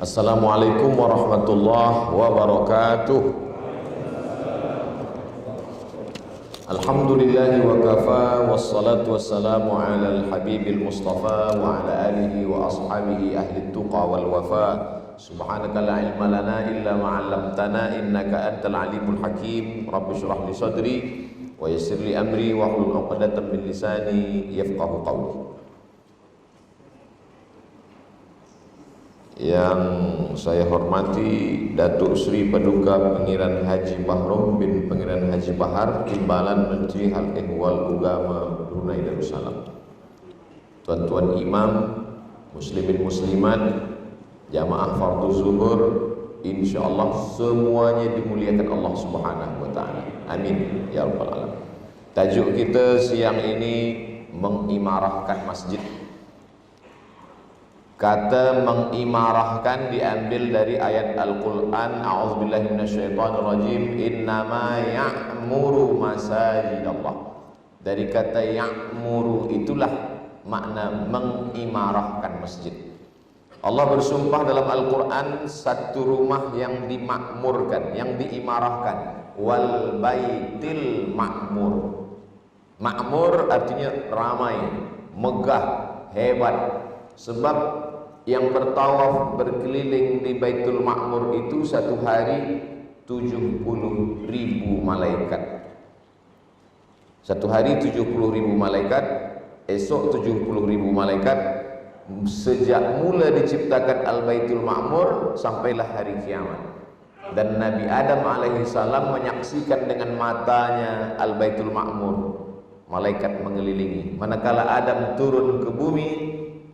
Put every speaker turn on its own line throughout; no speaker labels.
Assalamualaikum warahmatullahi wabarakatuh. Alhamdulillahi wa kafa, wassalatu wassalamu ala al-habibil mustafa wa ala alihi wa ashabihi ahli tuqa wal wafa. Subhanaka la ilma lana illa ma 'allamtana innaka antal alimul hakim. Rabbi shrah li sadri wa yassir li amri wa hlul 'uqdatam min lisani yafqahu qawli. Yang saya hormati Datuk Sri Paduka Pangeran Haji Bahrom bin Pangeran Haji Bahar, Timbalan Menteri Hal Ehwal Agama Brunei Darussalam, tuan-tuan imam, muslimin muslimat, jamaah fardu zuhur, insyaallah semuanya dimuliakan Allah Subhanahu wa taala. Amin ya rabbal alamin. Tajuk kita siang ini mengimarahkan masjid. Kata mengimarahkan diambil dari ayat Al-Quran, a'udzubillahi minasyaitonirrajim, innama ya'muru masajidallah. Dari kata ya'muru itulah makna mengimarahkan masjid. Allah bersumpah dalam Al-Quran, satu rumah yang dimakmurkan, yang diimarahkan, wal baitil ma'mur. Makmur artinya ramai, megah, hebat. Sebab yang bertawaf berkeliling di Baitul Ma'mur itu satu hari 70.000 malaikat. Satu hari 70.000 malaikat, esok 70.000 malaikat. Sejak mula diciptakan Al-Baitul Ma'mur sampailah hari kiamat. Dan Nabi Adam alaihissalam menyaksikan dengan matanya Al-Baitul Ma'mur, malaikat mengelilingi. Manakala Adam turun ke bumi,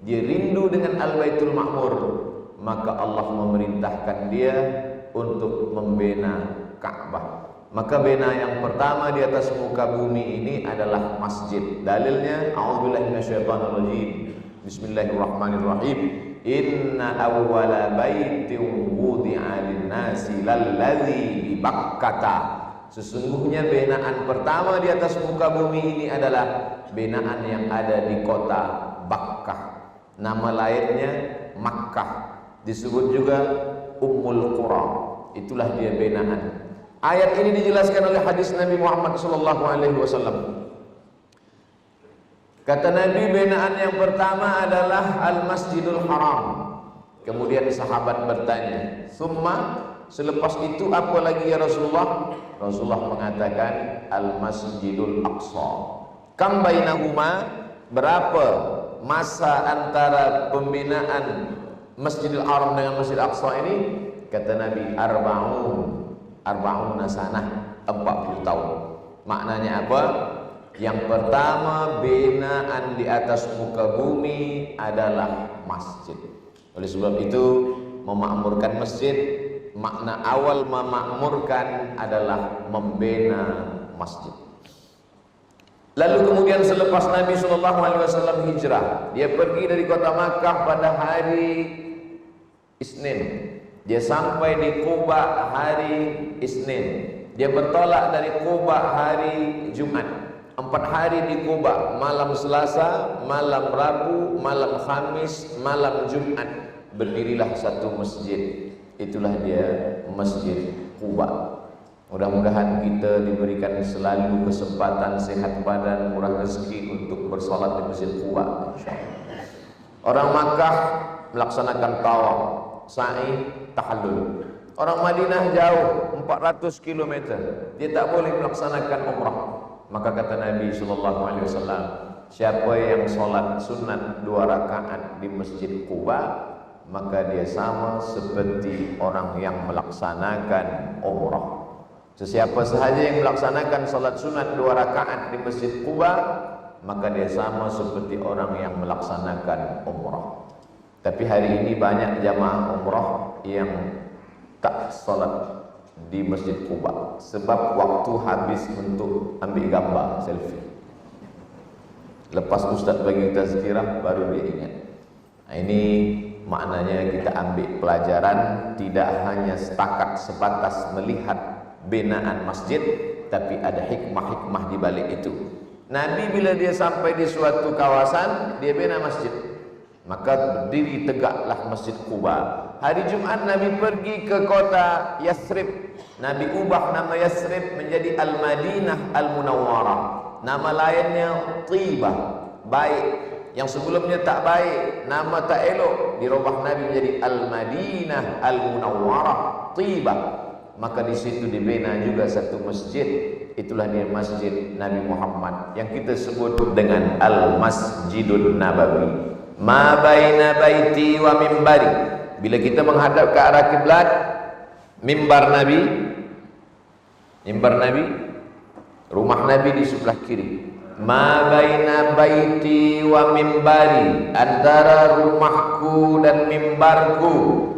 dia rindu dengan Al-Baitul Ma'mur, maka Allah memerintahkan dia untuk membina Ka'bah. Maka bina yang pertama di atas muka bumi ini adalah masjid. Dalilnya a'udzubillahi minasyaitonirrajim. Bismillahirrahmanirrahim. Inna awwala baitin wudi'a lin-nasi lalladzi bi Bakkah. Sesungguhnya binaan pertama di atas muka bumi ini adalah binaan yang ada di kota Bakkah. Nama lainnya Makkah, disebut juga Ummul Qura. Itulah dia binaan. Ayat ini dijelaskan oleh hadis Nabi Muhammad SAW. Kata Nabi, binaan yang pertama adalah Al-Masjidul Haram. Kemudian sahabat bertanya, "Summa?" Selepas itu apa lagi ya Rasulullah? Rasulullah mengatakan Al-Masjidul Aqsa. Kam bainahuma? Berapa masa antara pembinaan Masjidil Haram dengan Masjid Aqsa ini? Kata Nabi, arba'una sanah, 40 tahun. Maknanya apa? Yang pertama, binaan di atas muka bumi adalah masjid. Oleh sebab itu, memakmurkan masjid, makna awal memakmurkan adalah membina masjid. Lalu kemudian selepas Nabi SAW hijrah, dia pergi dari kota Makkah pada hari Isnin. Dia sampai di Quba hari Isnin. Dia bertolak dari Quba hari Jumat. 4 hari di Quba, malam Selasa, malam Rabu, malam Khamis, malam Jumat. Berdirilah satu masjid. Itulah dia Masjid Quba. Mudah-mudahan kita diberikan selalu kesempatan sehat badan, murah rezeki untuk bersolat di Masjid Quba. Orang Makkah melaksanakan tawaf, sa'i, tahallul. Orang Madinah jauh 400 km, dia tak boleh melaksanakan umrah. Maka kata Nabi SAW, siapa yang solat sunat 2 rakaat di Masjid Quba, maka dia sama seperti orang yang melaksanakan umrah. Sesiapa sahaja yang melaksanakan salat sunat 2 rakaat di Masjid Quba, maka dia sama seperti orang yang melaksanakan umrah. Tapi hari ini banyak jamaah umrah yang tak salat di Masjid Quba sebab waktu habis untuk ambil gambar selfie. Lepas Ustaz bagi tazkirah baru dia ingat. Nah, ini maknanya kita ambil pelajaran, tidak hanya setakat sebatas melihat binaan masjid, tapi ada hikmah-hikmah di balik itu. Nabi bila dia sampai di suatu kawasan, dia bina masjid. Maka berdiri tegaklah Masjid Quba. Hari Jumat Nabi pergi ke kota Yasrib. Nabi ubah nama Yasrib menjadi Al-Madinah Al-Munawwarah. Nama lainnya Tibah, baik. Yang sebelumnya tak baik, nama tak elok, dirubah Nabi menjadi Al-Madinah Al-Munawwarah Tibah. Maka di situ dibina juga satu masjid. Itulah dia Masjid Nabi Muhammad yang kita sebut dengan Al-Masjidun Nabawi. Ma baina baiti wa mimbari. Bila kita menghadap ke arah kiblat, mimbar Nabi, rumah Nabi di sebelah kiri. Ma baina baiti wa mimbari, antara rumahku dan mimbarku,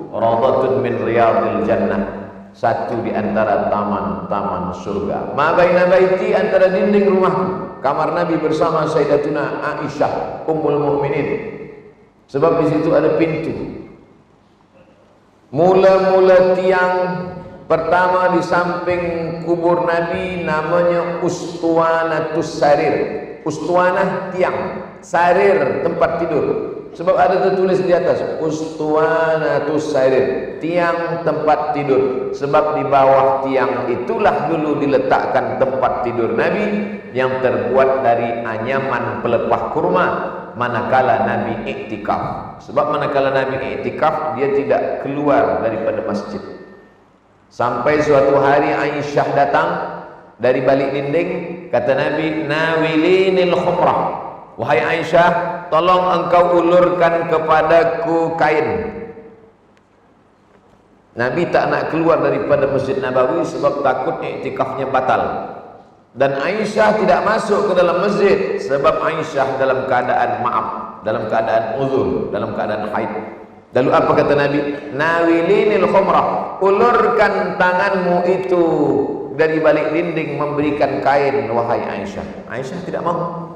radatun min riyadil jannah, satu di antara taman-taman surga. Ma baina baiti, antara dinding rumahku, kamar Nabi bersama Sayyidatuna Aisyah Ummul Mukminin. Sebab di situ ada pintu. Mula-mula tiang pertama di samping kubur Nabi namanya Ustuanatus Sarir. Ustuanah tiang, sarir tempat tidur. Sebab ada tertulis di atas Ustuanatus Sarir, tiang tempat tidur. Sebab di bawah tiang itulah dulu diletakkan tempat tidur Nabi yang terbuat dari anyaman pelepah kurma manakala Nabi iktikaf. Sebab manakala Nabi iktikaf, dia tidak keluar daripada masjid. Sampai suatu hari Aisyah datang dari balik dinding, kata Nabi, nawilinil khumrah, wahai Aisyah, tolong engkau ulurkan kepadaku kain. Nabi tak nak keluar daripada Masjid Nabawi sebab takut iktikafnya batal. Dan Aisyah tidak masuk ke dalam masjid sebab Aisyah dalam keadaan maaf, dalam keadaan uzur, dalam keadaan haid. Lalu apa kata Nabi? Nawilinil khumrah, ulurkan tanganmu itu dari balik dinding memberikan kain, wahai Aisyah. Aisyah tidak mahu.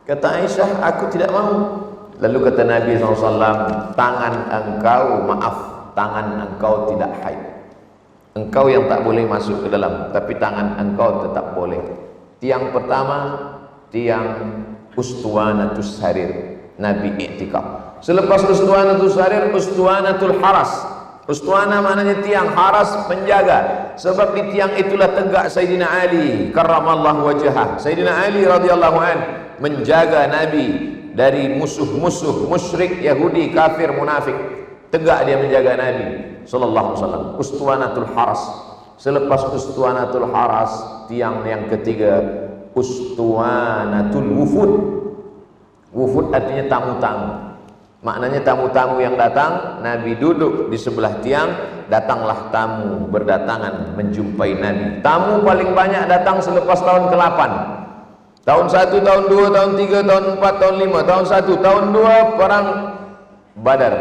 Kata Aisyah, aku tidak mahu. Lalu kata Nabi SAW, tangan engkau, maaf, tangan engkau tidak haid. Engkau yang tak boleh masuk ke dalam, tapi tangan engkau tetap boleh. Tiang pertama, tiang Ustuanatus Sarir, Nabi iktikaf. Selepas Ustuanatus Sarir, Ustuanatul Haras. Ustuana maknanya tiang, haras penjaga. Sebab di tiang itulah tegak Sayyidina Ali karramallahu wajhah. Sayyidina Ali radhiyallahu anhu menjaga Nabi dari musuh-musuh musyrik, Yahudi, kafir, munafik. Tegak dia menjaga Nabi sallallahu alaihi wasallam. Ustuanatul Haras. Selepas Ustuanatul Haras, tiang yang ketiga Ustuanatul Wufud. Wufud artinya tamu-tamu. Maknanya tamu-tamu yang datang, Nabi duduk di sebelah tiang, datanglah tamu berdatangan menjumpai Nabi. Tamu paling banyak datang selepas tahun ke-8. Tahun 1, tahun 2, tahun 3, tahun 4, tahun 5, tahun 1, tahun 2 perang Badar.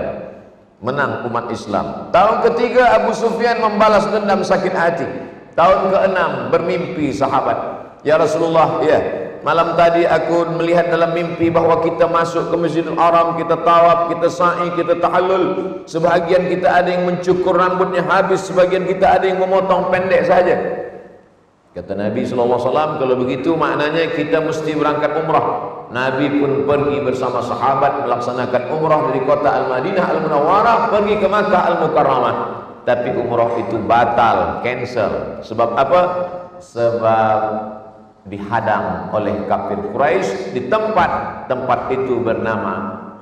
Menang umat Islam. Tahun ketiga Abu Sufyan membalas dendam sakit hati. Tahun ke-6 bermimpi sahabat, ya Rasulullah, ya, malam tadi aku melihat dalam mimpi bahwa kita masuk ke Masjidil Haram, kita tawaf, kita sa'i, kita tahallul. Sebahagian kita ada yang mencukur rambutnya habis, sebagian kita ada yang memotong pendek saja. Kata Nabi SAW, kalau begitu maknanya kita mesti berangkat umrah. Nabi pun pergi bersama sahabat melaksanakan umrah dari kota Al-Madinah Al-Munawwarah pergi ke Makkah Al-Mukarramah. Tapi umrah itu batal, cancel. Sebab apa? Sebab dihadang oleh kafir Quraisy di tempat itu bernama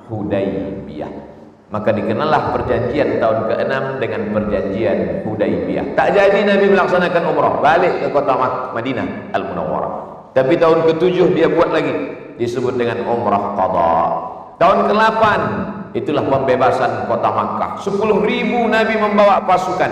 Hudaybiyah. Maka dikenallah perjanjian tahun ke-6 dengan perjanjian Hudaybiyah. Tak jadi Nabi melaksanakan umrah, balik ke kota Madinah Al-Munawwarah. Tapi tahun ke-7 dia buat lagi, disebut dengan umrah qadha. Tahun ke-8 itulah pembebasan kota Makkah. 10.000 Nabi membawa pasukan,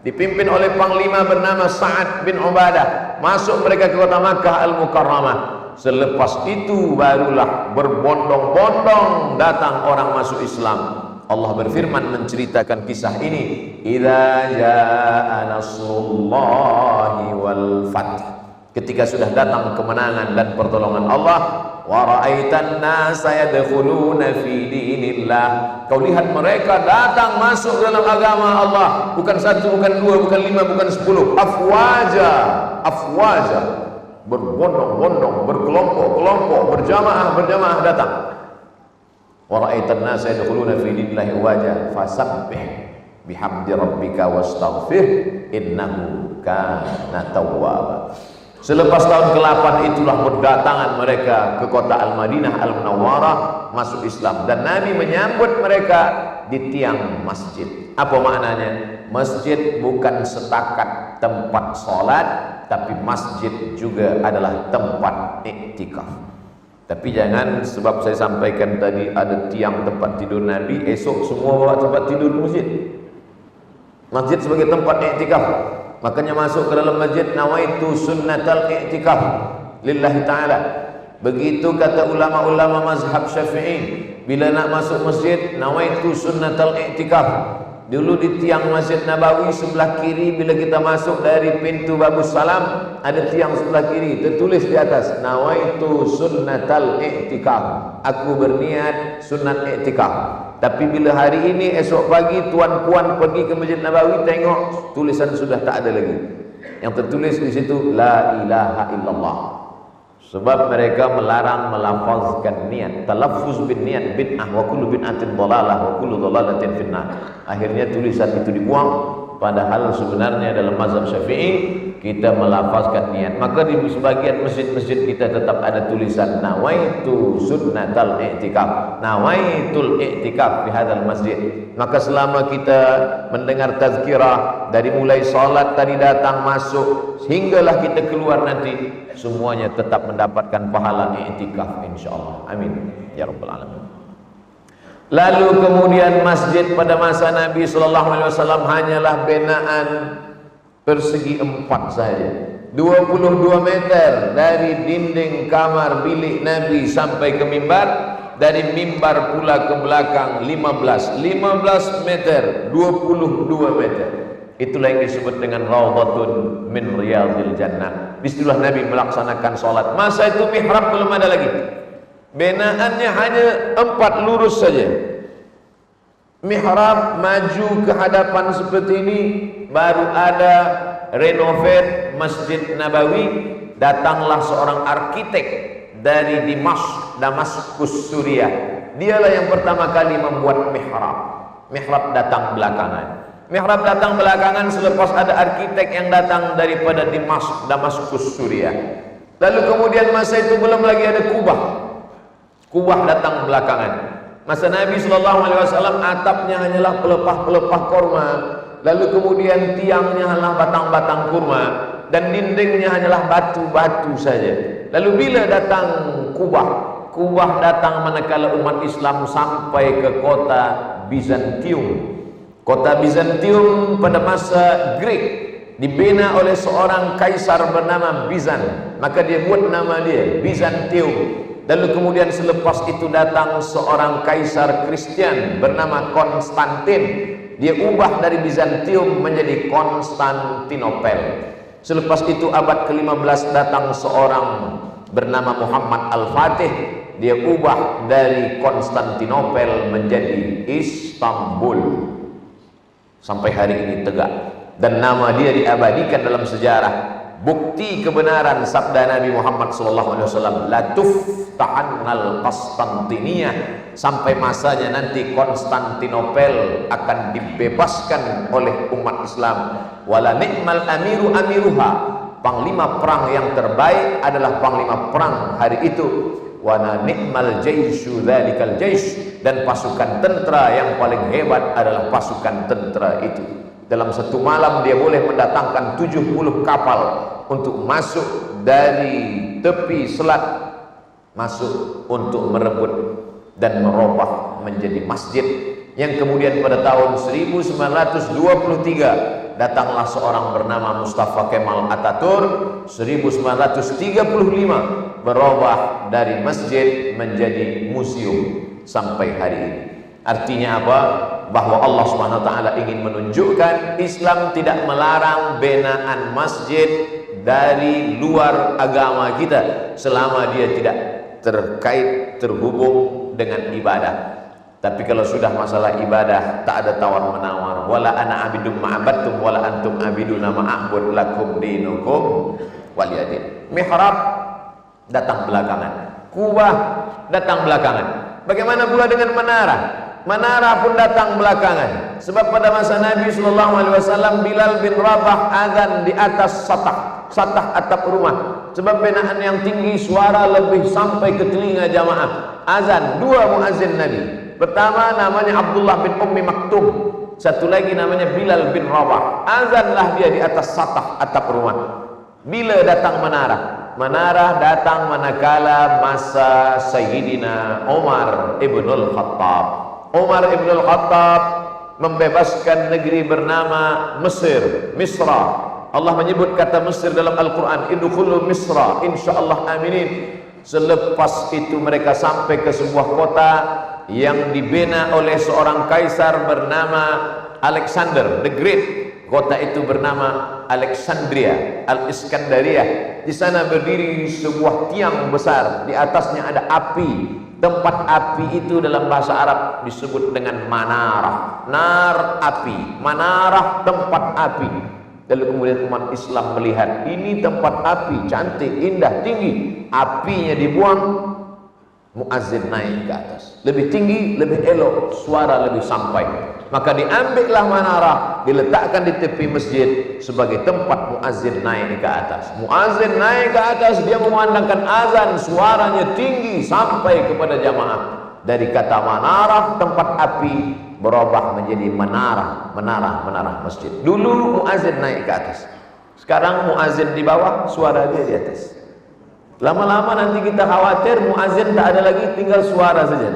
dipimpin oleh panglima bernama Sa'ad bin Ubadah. Masuk mereka ke kota Makkah Al-Mukarramah. Selepas itu barulah berbondong-bondong datang orang masuk Islam. Allah berfirman menceritakan kisah ini, idza jaa nasrullahi wal fath. Ketika sudah datang kemenangan dan pertolongan Allah, wa ra'aitan nasa yadkhuluna fi dinillah. Kau lihat mereka datang masuk dalam agama Allah, bukan 1, bukan 2, bukan 5, bukan 10, afwaja, afwaja, berbondong-bondong, berkelompok-kelompok, berjamaah-berjamaah datang. Wa ra'aitan nasa yadkhuluna fi dinillahi waja fasabbih. bihamdi rabbika wastaghfir innahu kana tawwaba. Selepas tahun ke-8 itulah berdatangan mereka ke kota Al-Madinah Al-Munawwarah masuk Islam, dan Nabi menyambut mereka di tiang masjid. Apa maknanya? Masjid bukan setakat tempat sholat, tapi masjid juga adalah tempat iktikaf. Tapi jangan sebab saya sampaikan tadi ada tiang tempat tidur Nabi, esok semua bawa tempat tidur ke masjid. Masjid sebagai tempat iktikaf. Makanya masuk ke dalam masjid, nawaitu sunnatal iktikaf lillahi ta'ala. Begitu kata ulama-ulama mazhab Syafi'i, bila nak masuk masjid, nawaitu sunnatal iktikaf. Dulu di tiang Masjid Nabawi sebelah kiri, bila kita masuk dari pintu Babus Salam, ada tiang sebelah kiri, tertulis di atas, nawaitu sunnatal iktikaf, aku berniat sunat iktikaf. Tapi bila hari ini, esok pagi tuan puan pergi ke Masjid Nabawi, tengok tulisan sudah tak ada lagi. Yang tertulis di situ la ilaha illallah. Sebab mereka melarang melafazkan niat. Talaffuz bin niat bid'ah wa kullu bid'atin dhalalah wa kullu dhalalatin finnar. Akhirnya tulisan itu dibuang, padahal sebenarnya dalam mazhab Syafi'i kita melafazkan niat. Maka di sebagian masjid-masjid kita tetap ada tulisan nawaitu sunnatal i'tikaf, nawaitul i'tikaf fi hadzal masjid. Maka selama kita mendengar tazkirah dari mulai salat tadi datang masuk hinggalah kita keluar nanti, semuanya tetap mendapatkan pahala i'tikaf insyaallah. Amin ya rabbal alamin. Lalu kemudian masjid pada masa Nabi sallallahu alaihi wasallam hanyalah binaan persegi 4 saja. 22 meter dari dinding kamar bilik Nabi sampai ke mimbar, dari mimbar pula ke belakang 15 meter, 22 meter. Itulah yang disebut dengan raudhatun min riyadil jannah. Disitulah Nabi melaksanakan sholat. Masa itu mihrab belum ada lagi. Binaannya hanya 4 lurus saja. Mihrab maju ke hadapan seperti ini, baru ada renovate Masjid Nabawi. Datanglah seorang arsitek dari Damaskus, Suriah. Dialah yang pertama kali membuat mihrab. Mihrab datang belakangan. Mihrab datang belakangan selepas ada arsitek yang datang daripada Damaskus, Suriah. Lalu kemudian masa itu belum lagi ada kubah. Kubah datang belakangan. Masa Nabi SAW atapnya hanyalah pelepah-pelepah kurma, lalu kemudian tiangnya hanyalah batang-batang kurma, dan dindingnya hanyalah batu-batu saja. Lalu bila datang kubah datang manakala umat Islam sampai ke kota Bizantium. Kota Bizantium pada masa Greek dibina oleh seorang kaisar bernama Bizan, maka dia buat nama dia Bizantium. Lalu kemudian selepas itu datang seorang kaisar Kristen bernama Konstantin. Dia ubah dari Bizantium menjadi Konstantinopel. Selepas itu abad ke-15 datang seorang bernama Muhammad Al-Fatih. Dia ubah dari Konstantinopel menjadi Istanbul. Sampai hari ini tegak, dan nama dia diabadikan dalam sejarah. Bukti kebenaran sabda Nabi Muhammad SAW, la tuftahannal Konstantiniyah, sampai masanya nanti Konstantinopel akan dibebaskan oleh umat Islam. Wala ni'mal amiru amiruha, panglima perang yang terbaik adalah panglima perang hari itu. Wana ni'mal jaisyu dzalikal jais, dan pasukan tentara yang paling hebat adalah pasukan tentara itu. Dalam satu malam dia boleh mendatangkan 70 kapal untuk masuk dari tepi selat, masuk untuk merebut dan merubah menjadi masjid. Yang kemudian pada tahun 1923 datanglah seorang bernama Mustafa Kemal Ataturk. 1935 berubah dari masjid menjadi museum sampai hari ini. Artinya apa? Bahwa Allah SWT ingin menunjukkan Islam tidak melarang binaan masjid dari luar agama kita selama dia tidak terhubung dengan ibadah. Tapi kalau sudah masalah ibadah, tak ada tawar-menawar. Wala ana abidum ma'abadtum wala antum abiduna ma'abud lakum dinukum waliyadin. Mihrab datang belakangan, kubah datang belakangan. Bagaimana pula dengan menara? Menara pun datang belakangan. Sebab pada masa Nabi SAW, Bilal bin Rabah azan di atas satah atap rumah. Sebab binaan yang tinggi, suara lebih sampai ke telinga jamaah. Azan, dua muazzin Nabi. Pertama namanya Abdullah bin Ummi Maktum, satu lagi namanya Bilal bin Rabah. Azanlah dia di atas satah atap rumah. Bila datang menara? Menara datang manakala masa Sayyidina Umar ibnul Khattab. Umar ibnul Khattab membebaskan negeri bernama Mesir, Misra. Allah menyebut kata Mesir dalam Al-Quran, idkhulu Misra insyaallah aminin. Selepas itu mereka sampai ke sebuah kota yang dibina oleh seorang kaisar bernama Alexander the Great. Kota itu bernama Alexandria, Al-Iskandariyah. Di sana berdiri sebuah tiang besar, di atasnya ada api. Tempat api itu dalam bahasa Arab disebut dengan manarah. Nar, api, manarah, tempat api. Lalu kemudian umat Islam melihat ini tempat api, cantik, indah, tinggi. Apinya dibuang, muazzin naik ke atas, lebih tinggi, lebih elok, suara lebih sampai. Maka diambillah manarah, diletakkan di tepi masjid sebagai tempat muazzin naik ke atas. Muazzin naik ke atas, dia memandangkan azan, suaranya tinggi sampai kepada jamaah. Dari kata manarah, tempat api, berubah menjadi menara masjid. Dulu muazzin naik ke atas, sekarang muazzin di bawah, suara dia di atas. Lama-lama nanti kita khawatir muazzin tak ada lagi, tinggal suara saja,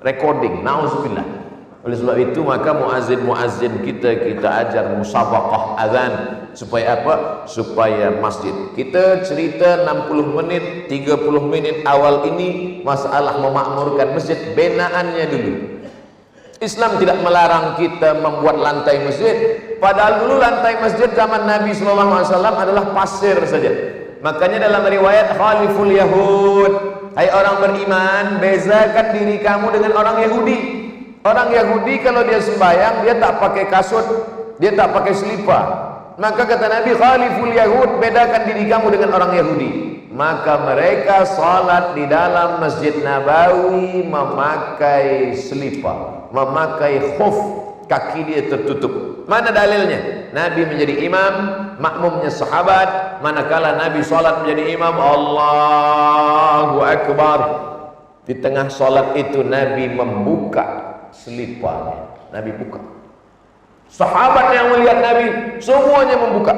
recording. Nauzubillah. Oleh sebab itu maka muazzin kita ajar musabaqah azan. Supaya apa? Supaya masjid kita cerita 60 menit, 30 menit awal ini masalah memakmurkan masjid, binaannya dulu. Islam tidak melarang kita membuat lantai masjid. Padahal dulu lantai masjid zaman Nabi SAW adalah pasir saja. Makanya dalam riwayat khaliful Yahud, hai orang beriman, bezakan diri kamu dengan orang Yahudi. Orang Yahudi kalau dia sembahyang, dia tak pakai kasut, dia tak pakai selipar. Maka kata Nabi, khaliful Yahud, bedakan diri kamu dengan orang Yahudi. Maka mereka salat di dalam Masjid Nabawi memakai selipar, memakai khuf, kaki dia tertutup. Mana dalilnya? Nabi menjadi imam, makmumnya sahabat. Manakala Nabi salat menjadi imam, Allahu Akbar. Di tengah salat itu Nabi membuka seliparnya, Nabi buka. Sahabat yang melihat Nabi semuanya membuka.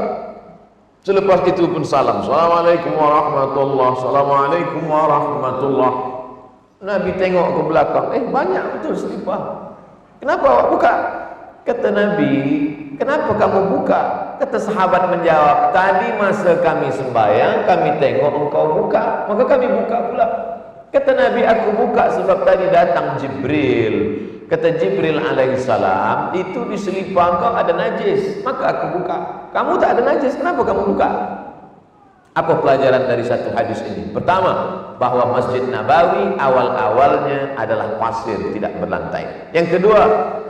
Selepas itu pun salam, Assalamualaikum warahmatullahi, Assalamualaikum warahmatullahi. Nabi tengok ke belakang, banyak betul selipar. Kenapa awak buka? Kata Nabi, kenapa kamu buka? Kata sahabat menjawab, tadi masa kami sembahyang, kami tengok engkau buka, maka kami buka pula. Kata Nabi, aku buka sebab tadi datang Jibril. Kata Jibril alaihissalam, itu di selipar kau ada najis, maka aku buka. Kamu tak ada najis, kenapa kamu buka? Apa pelajaran dari satu hadis ini? Pertama, bahwa Masjid Nabawi awal-awalnya adalah pasir, tidak berlantai. Yang kedua,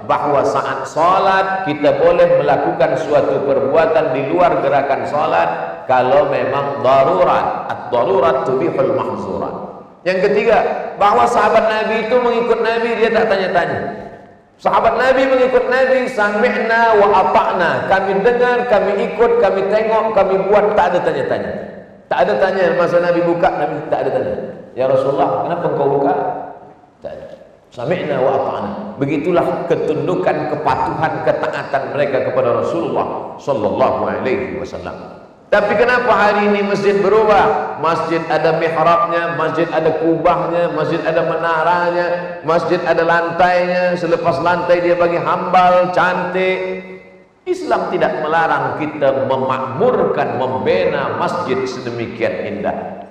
bahwa saat sholat kita boleh melakukan suatu perbuatan di luar gerakan sholat kalau memang darurat. Ad-darurat tubihul mahzurat. Yang ketiga, bahwa sahabat Nabi itu mengikut Nabi, dia tak tanya-tanya. Sahabat Nabi mengikut Nabi, sami'na wa ata'na. Kami dengar, kami ikut, kami tengok, kami buat, tak ada tanya-tanya. Tak ada tanya, masa Nabi buka, Nabi tak ada tanya. Ya Rasulullah, kenapa engkau buka? Tak ada. Sami'na wa ata'na. Begitulah ketundukan, kepatuhan, ketaatan mereka kepada Rasulullah sallallahu alaihi wasallam. Tapi kenapa hari ini masjid berubah? Masjid ada mihrabnya, masjid ada kubahnya, masjid ada menaranya, masjid ada lantainya. Selepas lantai dia bagi hambal, cantik. Islam tidak melarang kita memakmurkan, membina masjid sedemikian indah.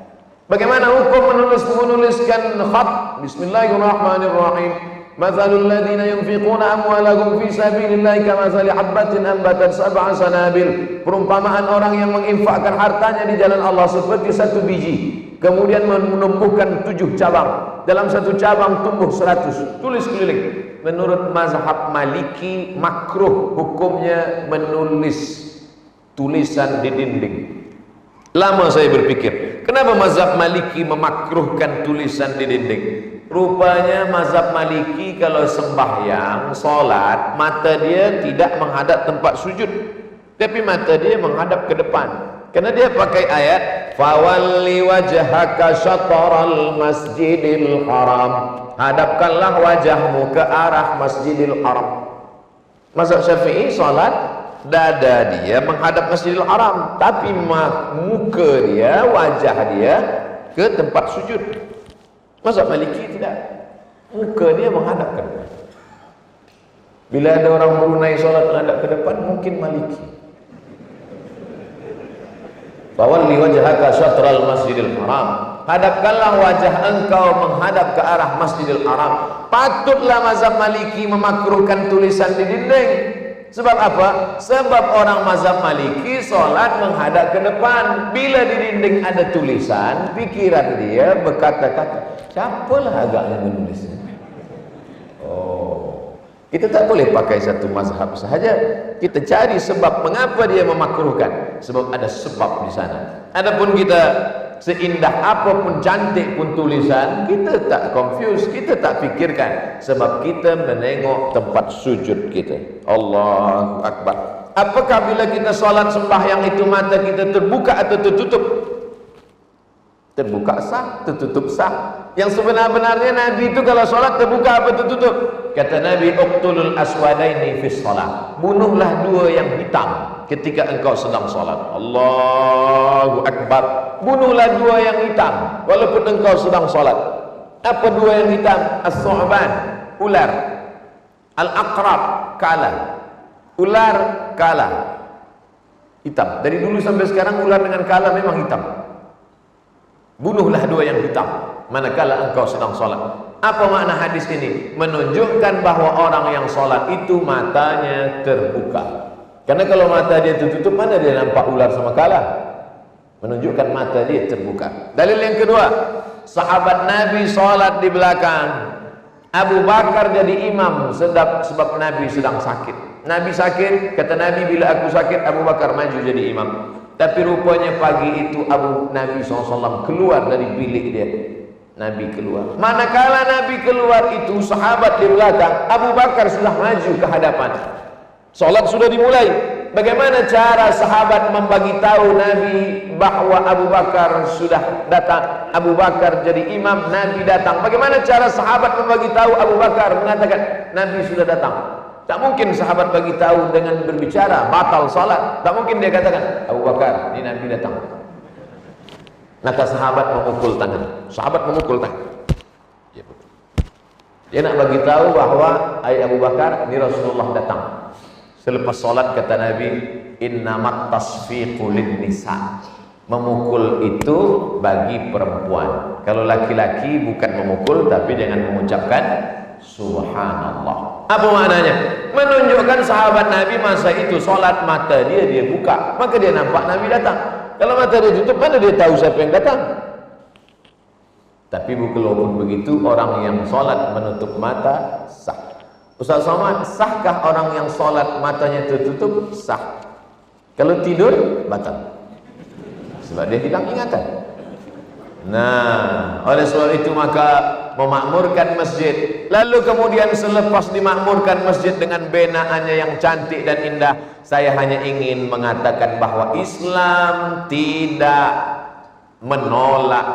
Bagaimana hukum menuliskan khat? Bismillahirrahmanirrahim. Mathalul ladzina yunfiquna amwalahum fi sabilillahi kamathali habbatin anbatat sab'a sanabil. Perumpamaan orang yang menginfakkan hartanya di jalan Allah seperti satu biji, kemudian menumbuhkan 7 cabang. Dalam satu cabang tumbuh 100. Tulis keliling. Menurut mazhab Maliki makruh hukumnya menulis tulisan di dinding. Lama saya berpikir, kenapa mazhab Maliki memakruhkan tulisan di dinding? Rupanya mazhab Maliki kalau sembahyang, solat, mata dia tidak menghadap tempat sujud, tapi mata dia menghadap ke depan. Karena dia pakai ayat fawalli wajhaka syatral masjidil haram, hadapkanlah wajahmu ke arah Masjidil Haram. Mazhab Syafi'i solat, dada dia menghadap Masjidil Haram, tapi muka dia, wajah dia ke tempat sujud. Mazhab Maliki tidak, muka dia menghadap ke depan. Bila ada orang Brunei solat menghadap ke depan, mungkin Maliki. Fawalli wajhaka syatral Masjidil Haram, hadapkanlah wajah engkau menghadap ke arah Masjidil Haram. Patutlah mazhab Maliki memakruhkan tulisan di dinding. Sebab apa? Sebab orang mazhab Maliki solat menghadap ke depan. Bila di dinding ada tulisan, pikiran dia berkata-kata, siapalah agaknya menulisnya? Oh, kita tak boleh pakai satu mazhab sahaja. Kita cari sebab mengapa dia memakruhkan. Sebab ada sebab di sana. Adapun kita seindah apapun, cantik pun tulisan, kita tak confuse, kita tak fikirkan, sebab kita menengok tempat sujud kita. Allahu Akbar. Apakah bila kita solat sembahyang itu mata kita terbuka atau tertutup? Terbuka sah, tertutup sah. Yang sebenar-benarnya Nabi itu kalau solat terbuka apa tertutup? Kata Nabi, uqtulul aswadaini fis salat, bunuhlah dua yang hitam ketika engkau sedang solat. Allahu Akbar. Bunuhlah dua yang hitam walaupun engkau sedang solat. Apa dua yang hitam? As-su'ban, ular. Al-aqrab, kala. Ular, kala. Hitam. Dari dulu sampai sekarang ular dengan kala memang hitam. Bunuhlah dua yang hitam manakala engkau sedang solat. Apa makna hadis ini? Menunjukkan bahwa orang yang solat itu matanya terbuka. Karena kalau mata dia tertutup, mana dia nampak ular sama kala? Menunjukkan mata dia terbuka. Dalil yang kedua, sahabat Nabi solat di belakang, Abu Bakar jadi imam sebab Nabi sedang sakit. Nabi sakit, kata Nabi, bila aku sakit Abu Bakar maju jadi imam. Tapi rupanya pagi itu Nabi SAW keluar dari bilik dia. Nabi keluar. Manakala Nabi keluar itu, sahabat di belakang, Abu Bakar sudah maju ke hadapan. Solat sudah dimulai. Bagaimana cara sahabat membagi tahu Nabi bahwa Abu Bakar sudah datang? Abu Bakar jadi imam, Nabi datang. Bagaimana cara sahabat membagi tahu Abu Bakar mengatakan Nabi sudah datang? Tak mungkin sahabat bagi tahu dengan berbicara, batal salat. Tak mungkin dia katakan, Abu Bakar, ini Nabi datang. Maka sahabat memukul tangan. Sahabat memukul tangan. Dia nak bagi tahu bahwa Abu Bakar, ini Rasulullah datang. Selepas solat kata Nabi, innamat tasfiqu lin-nisa. Memukul itu bagi perempuan. Kalau laki-laki bukan memukul, tapi jangan mengucapkan subhanallah. Apa maknanya? Menunjukkan sahabat Nabi masa itu solat, mata dia buka, maka dia nampak Nabi datang. Kalau mata dia tutup, mana dia tahu siapa yang datang? Tapi walaupun begitu, orang yang solat menutup mata sah. Ustaz Somad, sahkah orang yang solat matanya tertutup? Sah. Kalau tidur, batal. Sebab dia hilang ingatan. Nah, oleh sebab itu maka memakmurkan masjid, lalu kemudian selepas dimakmurkan masjid dengan benaannya yang cantik dan indah, saya hanya ingin mengatakan bahwa Islam tidak menolak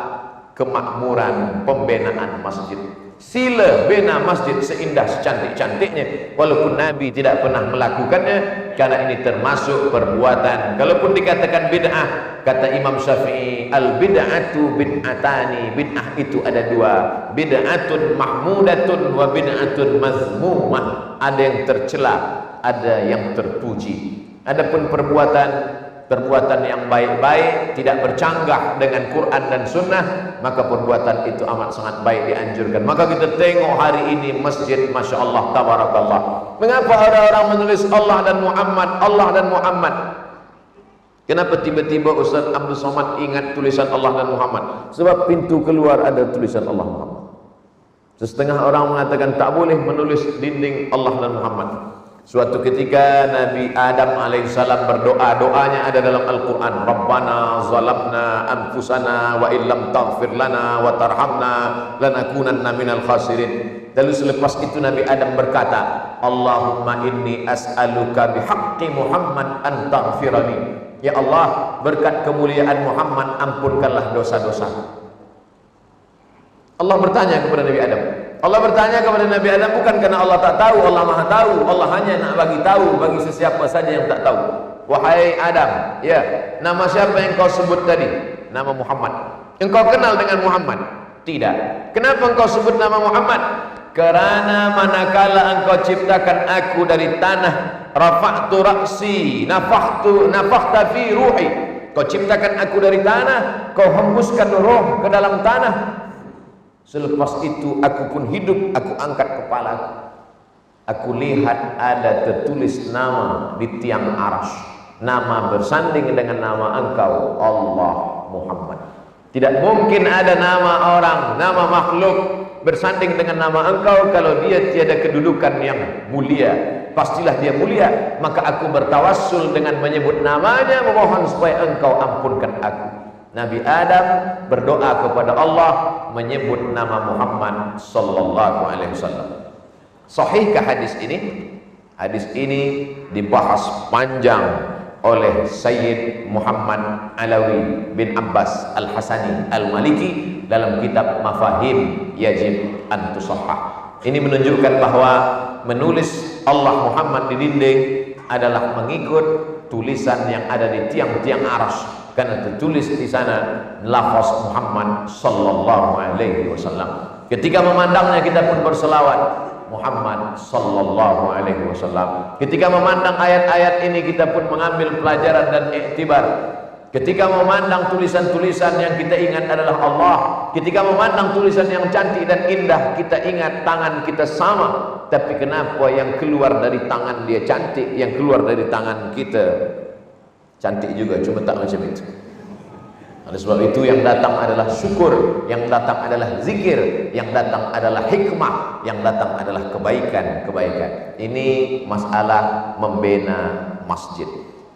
kemakmuran pembenaan masjid. Sila bina masjid seindah secantik-cantiknya, walaupun Nabi tidak pernah melakukannya, karena ini termasuk perbuatan. Kalaupun dikatakan bid'ah, kata Imam Syafi'i, al bid'atu bid'atani. Bid'ah itu ada dua, bid'atun mahmudatun wa bid'atun mazmumah. Ada yang tercela, ada yang terpuji. Adapun perbuatan yang baik-baik, tidak bercanggah dengan Quran dan Sunnah, maka perbuatan itu amat sangat baik, dianjurkan. Maka kita tengok hari ini masjid, Masya Allah, tabarakallah. Mengapa orang-orang menulis Allah dan Muhammad, Allah dan Muhammad? Kenapa tiba-tiba Ustaz Abdul Somad ingat tulisan Allah dan Muhammad? Sebab pintu keluar ada tulisan Allah Muhammad. Setengah orang mengatakan tak boleh menulis dinding Allah dan Muhammad. Suatu ketika Nabi Adam alaihissalam berdoa, doanya ada dalam Al-Quran. Rabbana zalamna anfusana wa illam taghfir lana wa tarhamna lanakunanna minal khasirin. Lalu selepas itu Nabi Adam berkata, Allahumma inni as'aluka bihaqqi Muhammad an taghfirani. Ya Allah, berkat kemuliaan Muhammad, ampunkanlah dosa-dosa. Allah bertanya kepada Nabi Adam. Allah bertanya kepada Nabi Adam bukan karena Allah tak tahu, Allah Maha tahu. Allah hanya nak bagi tahu bagi sesiapa saja yang tak tahu. Wahai Adam, ya, nama siapa yang kau sebut tadi? Nama Muhammad. Engkau kenal dengan Muhammad? Tidak. Kenapa engkau sebut nama Muhammad? Kerana manakala engkau ciptakan aku dari tanah, rafa'tu ra'si, nafakhta fi ruhi. Kau ciptakan aku dari tanah, kau hembuskan roh ke dalam tanah. Selepas itu aku pun hidup, aku angkat kepalaku. Aku lihat ada tertulis nama di tiang arsy. Nama bersanding dengan nama engkau, Allah Muhammad. Tidak mungkin ada nama orang, nama makhluk bersanding dengan nama engkau kalau dia tiada kedudukan yang mulia. Pastilah dia mulia. Maka aku bertawassul dengan menyebut namanya, memohon supaya engkau ampunkan aku. Nabi Adam berdoa kepada Allah menyebut nama Muhammad sallallahu alaihi wasallam. Sahihkah hadis ini? Hadis ini dibahas panjang oleh Sayyid Muhammad Alawi bin Abbas Al-Hasani Al-Maliki dalam kitab Mafahim Yajib an Tusahhah. Ini menunjukkan bahwa menulis Allah Muhammad di dinding adalah mengikut tulisan yang ada di tiang-tiang arsy. Karena tertulis di sana lafaz Muhammad sallallahu alaihi wasallam. Ketika memandangnya kita pun berselawat Muhammad sallallahu alaihi wasallam. Ketika memandang ayat-ayat ini kita pun mengambil pelajaran dan iktibar. Ketika memandang tulisan-tulisan yang kita ingat adalah Allah. Ketika memandang tulisan yang cantik dan indah, kita ingat tangan kita sama. Tapi kenapa yang keluar dari tangan dia cantik, yang keluar dari tangan kita cantik juga, cuma tak macam itu. Oleh sebab itu yang datang adalah syukur, yang datang adalah zikir, yang datang adalah hikmah, yang datang adalah kebaikan-kebaikan. Ini masalah membina masjid.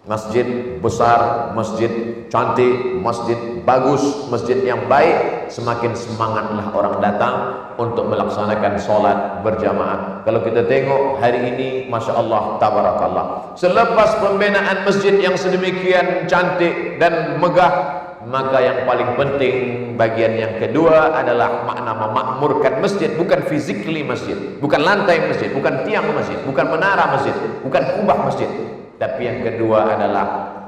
Masjid besar, masjid cantik, masjid bagus, masjid yang baik, semakin semangatlah orang datang untuk melaksanakan solat berjamaah. Kalau kita tengok hari ini, Masya Allah, tabarakallah, selepas pembinaan masjid yang sedemikian cantik dan megah, maka yang paling penting bagian yang kedua adalah makna memakmurkan masjid. Bukan physically masjid, bukan lantai masjid, bukan tiang masjid, bukan menara masjid, bukan kubah masjid. Tapi yang kedua adalah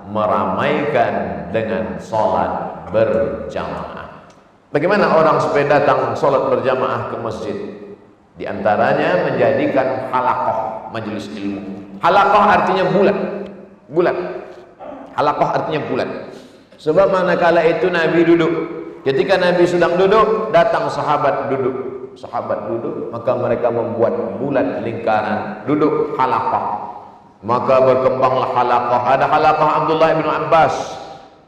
meramaikan dengan solat berjamaah. Bagaimana orang supaya datang solat berjamaah ke masjid? Di antaranya menjadikan halaqah, majelis ilmu. Halaqah artinya bulat. Bulat. Halaqah artinya bulat. Sebab manakala itu Nabi duduk, ketika Nabi sedang duduk, datang sahabat duduk. Sahabat duduk, maka mereka membuat bulat lingkaran, duduk halaqah. Maka berkembanglah halaqah. Ada halaqah Abdullah bin Abbas.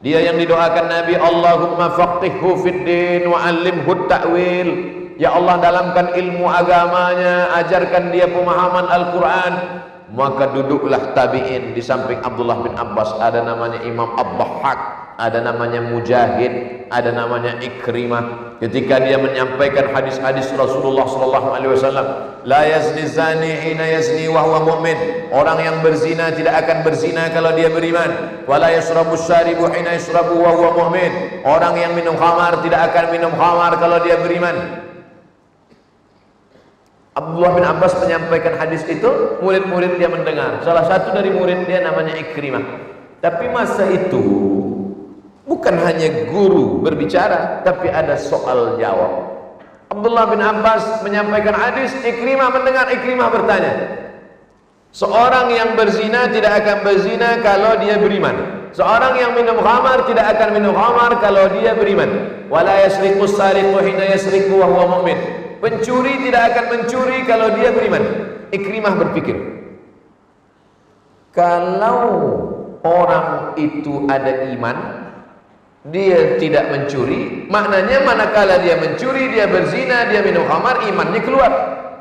Dia yang didoakan Nabi, Allahumma faqihhu fid din wa 'allimhu ta'wil. Ya Allah, dalamkan ilmu agamanya, ajarkan dia pemahaman Al-Quran. Maka duduklah tabi'in di samping Abdullah bin Abbas. Ada namanya Imam Ad-Dhahhak, ada namanya Mujahid, ada namanya Ikrimah. Ketika dia menyampaikan hadis-hadis Rasulullah SAW, la yazni zani hina yazni wa huwa mu'min. Orang yang berzina tidak akan berzina kalau dia beriman. Wa la yashrabu syaribu hina yashrabu wa huwa mu'min. Orang yang minum khamar tidak akan minum khamar kalau dia beriman. Abdullah bin Abbas menyampaikan hadis itu, murid-murid dia mendengar. Salah satu dari murid dia namanya Ikrimah. Tapi masa itu bukan hanya guru berbicara, tapi ada soal jawab. Abdullah bin Abbas menyampaikan hadis, Ikrimah mendengar, Ikrimah bertanya. Seorang yang berzina tidak akan berzina kalau dia beriman. Seorang yang minum khamar tidak akan minum khamar kalau dia beriman. Wala yasriqu sariqu hina yasriqu wa huwa mu'min. Pencuri tidak akan mencuri kalau dia beriman. Ikrimah berpikir, kalau orang itu ada iman, dia tidak mencuri, maknanya manakala dia mencuri, dia berzina, dia minum khamar, imannya keluar.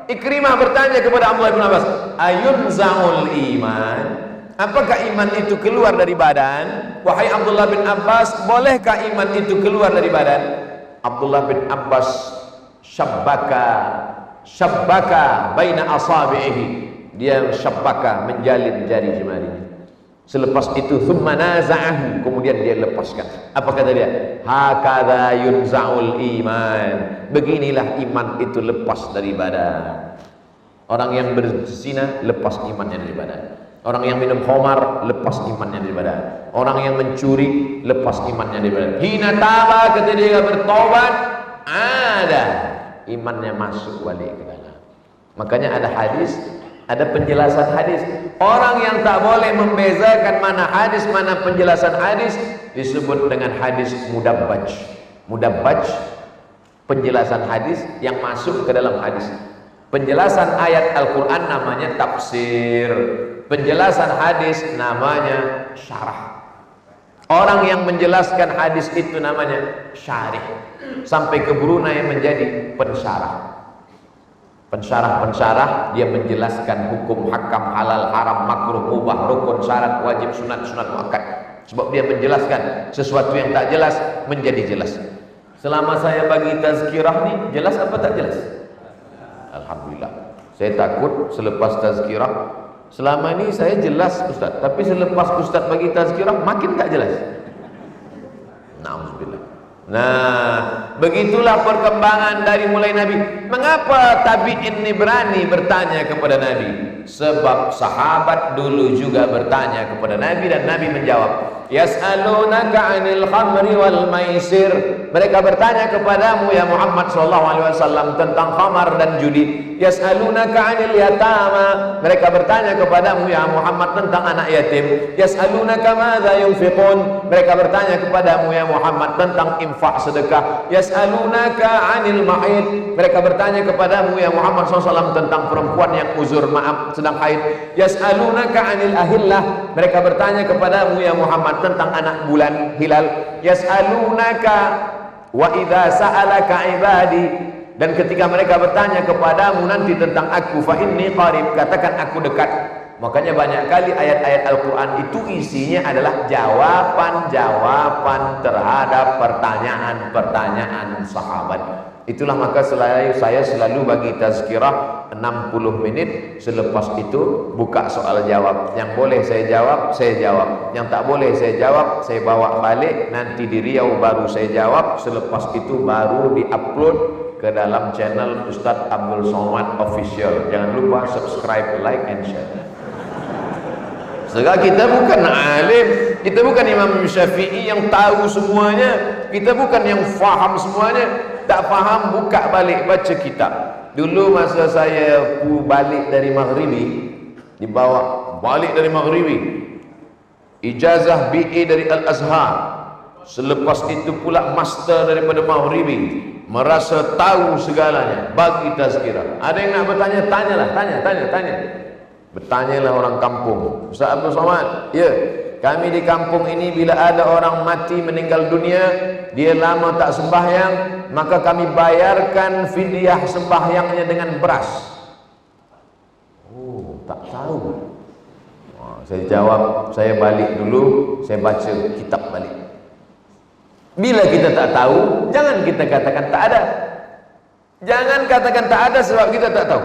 Ikrimah bertanya kepada Abdullah bin Abbas, ayunza'ul iman? Apakah iman itu keluar dari badan? Wahai Abdullah bin Abbas, bolehkah iman itu keluar dari badan? Abdullah bin Abbas syabbaka baina asabihi. Dia syabbaka, menjalin jari jemarinya. Selepas itu thumma naza'ahu, kemudian dia lepaskan. Apa kata dia? Hakadha yunza'ul iman. Beginilah iman itu lepas dari badan. Orang yang berzina lepas imannya dari badan. Orang yang minum khamar lepas imannya dari badan. Orang yang mencuri lepas imannya dari badan. Hina taba, ketika dia bertobat, ada imannya masuk balik ke dalam. Makanya ada hadis, ada penjelasan hadis. Orang yang tak boleh membezakan mana hadis, mana penjelasan hadis, disebut dengan hadis mudabbaj. Mudabbaj, penjelasan hadis yang masuk ke dalam hadis. Penjelasan ayat Al-Quran namanya tafsir. Penjelasan hadis namanya syarah. Orang yang menjelaskan hadis itu namanya syarih. Sampai ke Brunei menjadi pensyarah. Pensyarah dia menjelaskan hukum, hakam, halal, haram, makruh, mubah, rukun, syarat, wajib, sunat, sunat muakkad. Sebab dia menjelaskan sesuatu yang tak jelas menjadi jelas. Selama saya bagi tazkirah ni, jelas apa tak jelas? Alhamdulillah. Saya takut selepas tazkirah, selama ini saya jelas Ustaz, tapi selepas Ustaz bagi tazkirah makin tak jelas. Na'udzubillah. Nah, begitulah perkembangan dari mulai Nabi. Mengapa tabi'in ini berani bertanya kepada Nabi? Sebab sahabat dulu juga bertanya kepada Nabi dan Nabi menjawab. Yas'alunaka 'anil khamri wal maisir. Mereka bertanya kepadamu ya Muhammad sallallahu alaihi wasallam tentang khamar dan judi. Yas'alunaka 'anil yatama. Mereka bertanya kepadamu ya Muhammad tentang anak yatim. Yas'alunaka madza yunfiqun. Mereka bertanya kepadamu ya Muhammad tentang infak sedekah. Yas'alunaka 'anil mahid. Mereka bertanya kepadamu ya Muhammad SAW tentang perempuan yang uzur, maaf, sedang haid. Yas'alunaka 'anil ahillah. Mereka bertanya kepadamu ya Muhammad tentang anak bulan hilal. Yas'alunaka wa idza sa'alaka ibadi. Dan ketika mereka bertanya kepadamu nanti tentang aku, fa inni qarib, katakan aku dekat. Makanya banyak kali ayat-ayat Al-Quran itu isinya adalah jawaban-jawaban terhadap pertanyaan-pertanyaan sahabat. Itulah maka saya selalu bagi tazkirah 60 menit. Selepas itu buka soal jawab. Yang boleh saya jawab, saya jawab. Yang tak boleh saya jawab, saya bawa balik. Nanti di Riau baru saya jawab. Selepas itu baru di-upload ke dalam channel Ustadz Abdul Somad Official. Jangan lupa subscribe, like, and share. Sebab kita bukan alim, kita bukan Imam Syafi'i yang tahu semuanya, kita bukan yang faham semuanya. Tak faham, buka balik baca kitab. Dulu masa saya balik dari Maghribi, dibawa balik dari Maghribi, ijazah BA dari Al-Azhar. Selepas itu pula master daripada Maghribi, merasa tahu segalanya, bagi tazkirah. Ada yang nak bertanya, tanyalah, tanya. Bertanyalah orang kampung. Ustaz Abdul Somad, ya, kami di kampung ini bila ada orang mati meninggal dunia, dia lama tak sembahyang, maka kami bayarkan fidyah sembahyangnya dengan beras. Oh, tak tahu. Saya jawab, saya balik dulu, saya baca kitab balik. Bila kita tak tahu, jangan kita katakan tak ada. Jangan katakan tak ada sebab kita tak tahu.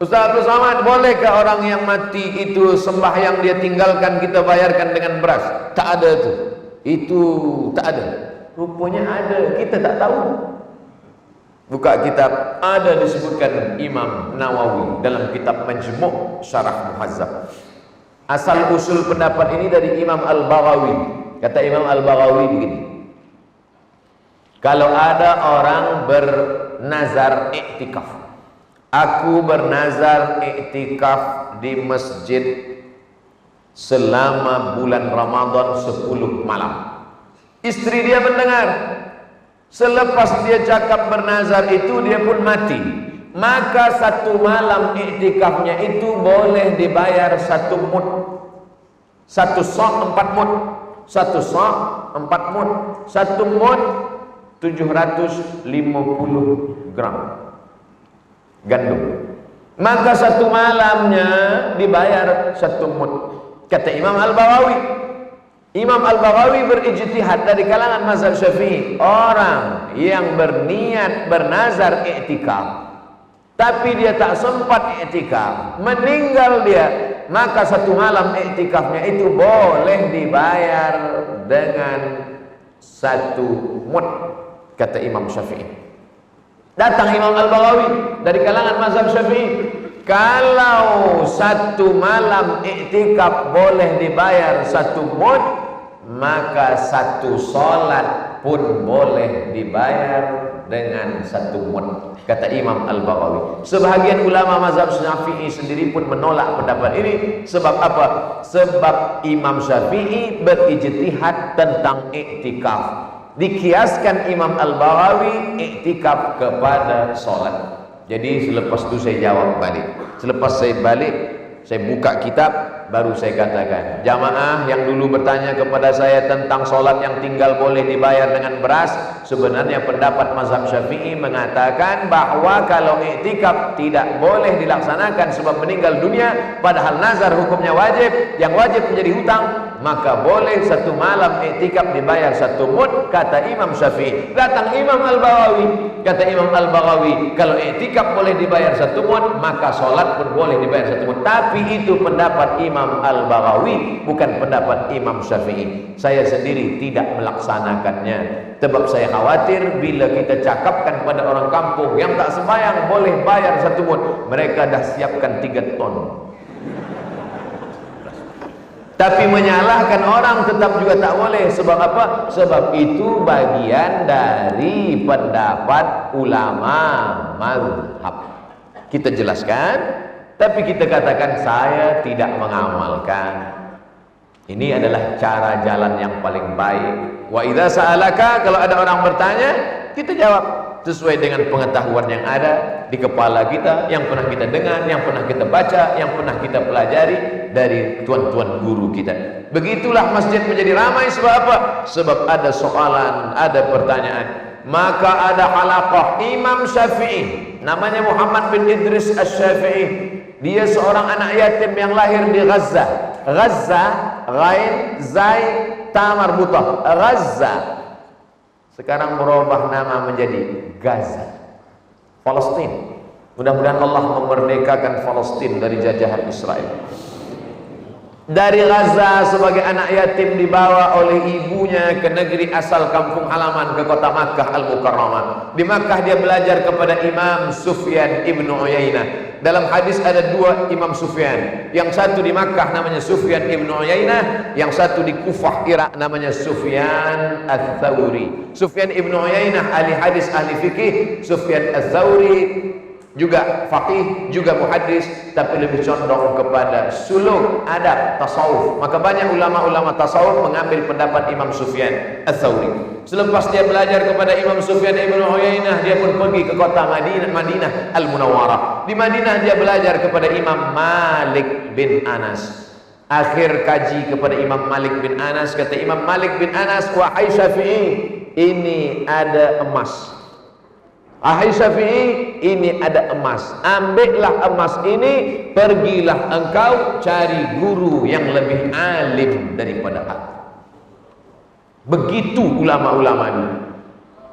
Ustaz Abdul Somad, bolehkah orang yang mati itu sembahyang dia tinggalkan kita bayarkan dengan beras? Tak ada tu. Itu tak ada. Rupanya ada, kita tak tahu. Buka kitab, ada disebutkan Imam Nawawi dalam kitab Majmu' Syarah Muhazzab. Asal usul pendapat ini dari Imam Al-Baghawi. Kata Imam Al-Baghawi begini. Kalau ada orang bernazar iktikaf, aku bernazar iktikaf di masjid selama bulan Ramadan 10 malam. Istri dia mendengar. Selepas dia cakap bernazar itu, dia pun mati. Maka satu malam iktikafnya itu boleh dibayar 1 mud. 1 sa' 4 mud. 1 sa' 4 mud. 1 mud 750 gram gandum. maka satu malamnya dibayar 1 mud. Kata Imam Al-Baghawi. Imam Al-Baghawi berijtihad dari kalangan mazhab Syafi'i, orang yang berniat bernazar i'tikaf tapi dia tak sempat i'tikaf, meninggal dia, maka 1 malam i'tikafnya itu boleh dibayar dengan 1 mud, kata Imam Syafi'i. Datang Imam Al-Baghawi dari kalangan mazhab Syafi'i, kalau 1 malam i'tikaf boleh dibayar 1 mud, maka 1 solat pun boleh dibayar dengan 1 mud, kata Imam Al-Baghawi. Sebahagian ulama mazhab Syafi'i sendiri pun menolak pendapat ini. Sebab apa? Sebab Imam Syafi'i berijtihad tentang i'tikaf, dikiaskan Imam Al-Baghawi i'tikaf kepada solat. Jadi selepas itu saya jawab balik. Selepas saya balik, saya buka kitab, baru saya katakan, jamaah yang dulu bertanya kepada saya tentang solat yang tinggal boleh dibayar dengan beras, sebenarnya pendapat mazhab Syafi'i mengatakan bahwa kalau i'tikaf tidak boleh dilaksanakan sebab meninggal dunia, padahal nazar hukumnya wajib, yang wajib menjadi hutang, maka boleh 1 malam i'tikaf dibayar 1 mud, kata Imam Syafi'i. Datang Imam Al-Baghawi, kata Imam Al-Baghawi, kalau i'tikaf boleh dibayar 1 mud, maka solat pun boleh dibayar 1 mud. Tapi itu pendapat Imam Al-Baghawi, bukan pendapat Imam Syafi'i. Saya sendiri tidak melaksanakannya, sebab saya khawatir bila kita cakapkan pada orang kampung yang tak sembahyang boleh bayar 1 mud, mereka dah siapkan 3 ton. Tapi menyalahkan orang tetap juga tak boleh. Sebab apa? Sebab itu bagian dari pendapat ulama mazhab. Kita jelaskan, tapi kita katakan saya tidak mengamalkan. Ini adalah cara jalan yang paling baik. Wa idza sa'alaka, kalau ada orang bertanya, kita jawab sesuai dengan pengetahuan yang ada di kepala kita, yang pernah kita dengar, yang pernah kita baca, yang pernah kita pelajari dari tuan-tuan guru kita. Begitulah masjid menjadi ramai. Sebab apa? Sebab ada soalan, ada pertanyaan. Maka ada halaqah Imam Syafi'i, namanya Muhammad bin Idris Asy-Syafi'i. Dia seorang anak yatim yang lahir di Gaza. Gaza, ghain, zai, ta marbutah. Gaza. Sekarang berubah nama menjadi Gaza, Palestina. Mudah-mudahan Allah memerdekakan Palestina dari jajahan Israel. Dari Gaza sebagai anak yatim dibawa oleh ibunya ke negeri asal kampung halaman, ke kota Makkah Al-Mukarramah. Di Makkah dia belajar kepada Imam Sufyan ibn Uyainah. Dalam hadis ada 2 Imam Sufyan. Yang satu di Makkah namanya Sufyan ibn Uyainah, yang satu di Kufah Irak namanya Sufyan Ats-Tsauri. Sufyan ibn Uyainah ahli hadis, ahli fikih. Sufyan Ats-Tsauri juga faqih, juga muhaddis, tapi lebih condong kepada suluk, adab, tasawuf. Maka banyak ulama-ulama tasawuf mengambil pendapat Imam Sufyan Ats-Tsauri. Selepas dia belajar kepada Imam Sufyan ibn Uyainah, dia pun pergi ke kota Madinah Al-Munawwarah. Di Madinah dia belajar kepada Imam Malik bin Anas. Akhir kaji kepada Imam Malik bin Anas, kata Imam Malik bin Anas, wahai Syafi'i, ini ada emas. Ahai Syafi'i, ini ada emas. Ambillah emas ini, pergilah engkau cari guru yang lebih alim daripada aku. Begitu ulama-ulama dulu.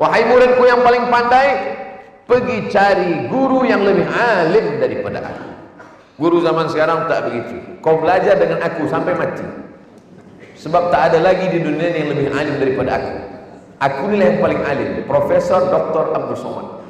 Wahai muridku yang paling pandai, pergi cari guru yang lebih alim daripada aku. Guru zaman sekarang tak begitu. Kau belajar dengan aku sampai mati, sebab tak ada lagi di dunia yang lebih alim daripada aku. Aku inilah yang paling alim, Profesor Dr. Abdul Somad.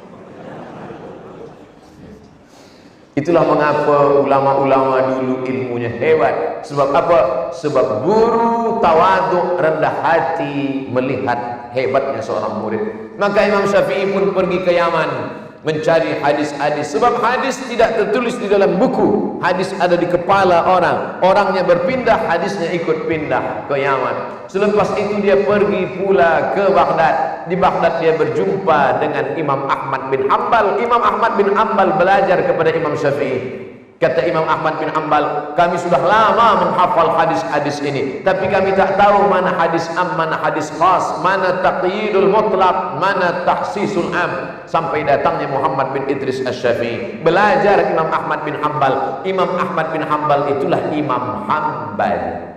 Itulah mengapa ulama-ulama dulu ilmunya hebat. Sebab apa? Sebab guru tawaduk, rendah hati melihat hebatnya seorang murid. Maka Imam Syafi'i pun pergi ke Yaman mencari hadis-hadis. Sebab hadis tidak tertulis di dalam buku. Hadis ada di kepala orang. Orangnya berpindah, hadisnya ikut pindah ke Yaman. Selepas itu dia pergi pula ke Baghdad. Di Baghdad dia berjumpa dengan Imam Ahmad bin Hanbal. Imam Ahmad bin Hanbal belajar kepada Imam Syafi'i. Kata Imam Ahmad bin Hanbal, kami sudah lama menghafal hadis-hadis ini, tapi kami tak tahu mana hadis am, mana hadis khas, mana taqyidul mutlaq, mana tahsisul am. Sampai datangnya Muhammad bin Idris Asy-Syafi'i, belajar Imam Ahmad bin Hanbal. Imam Ahmad bin Hanbal itulah Imam Hanbali.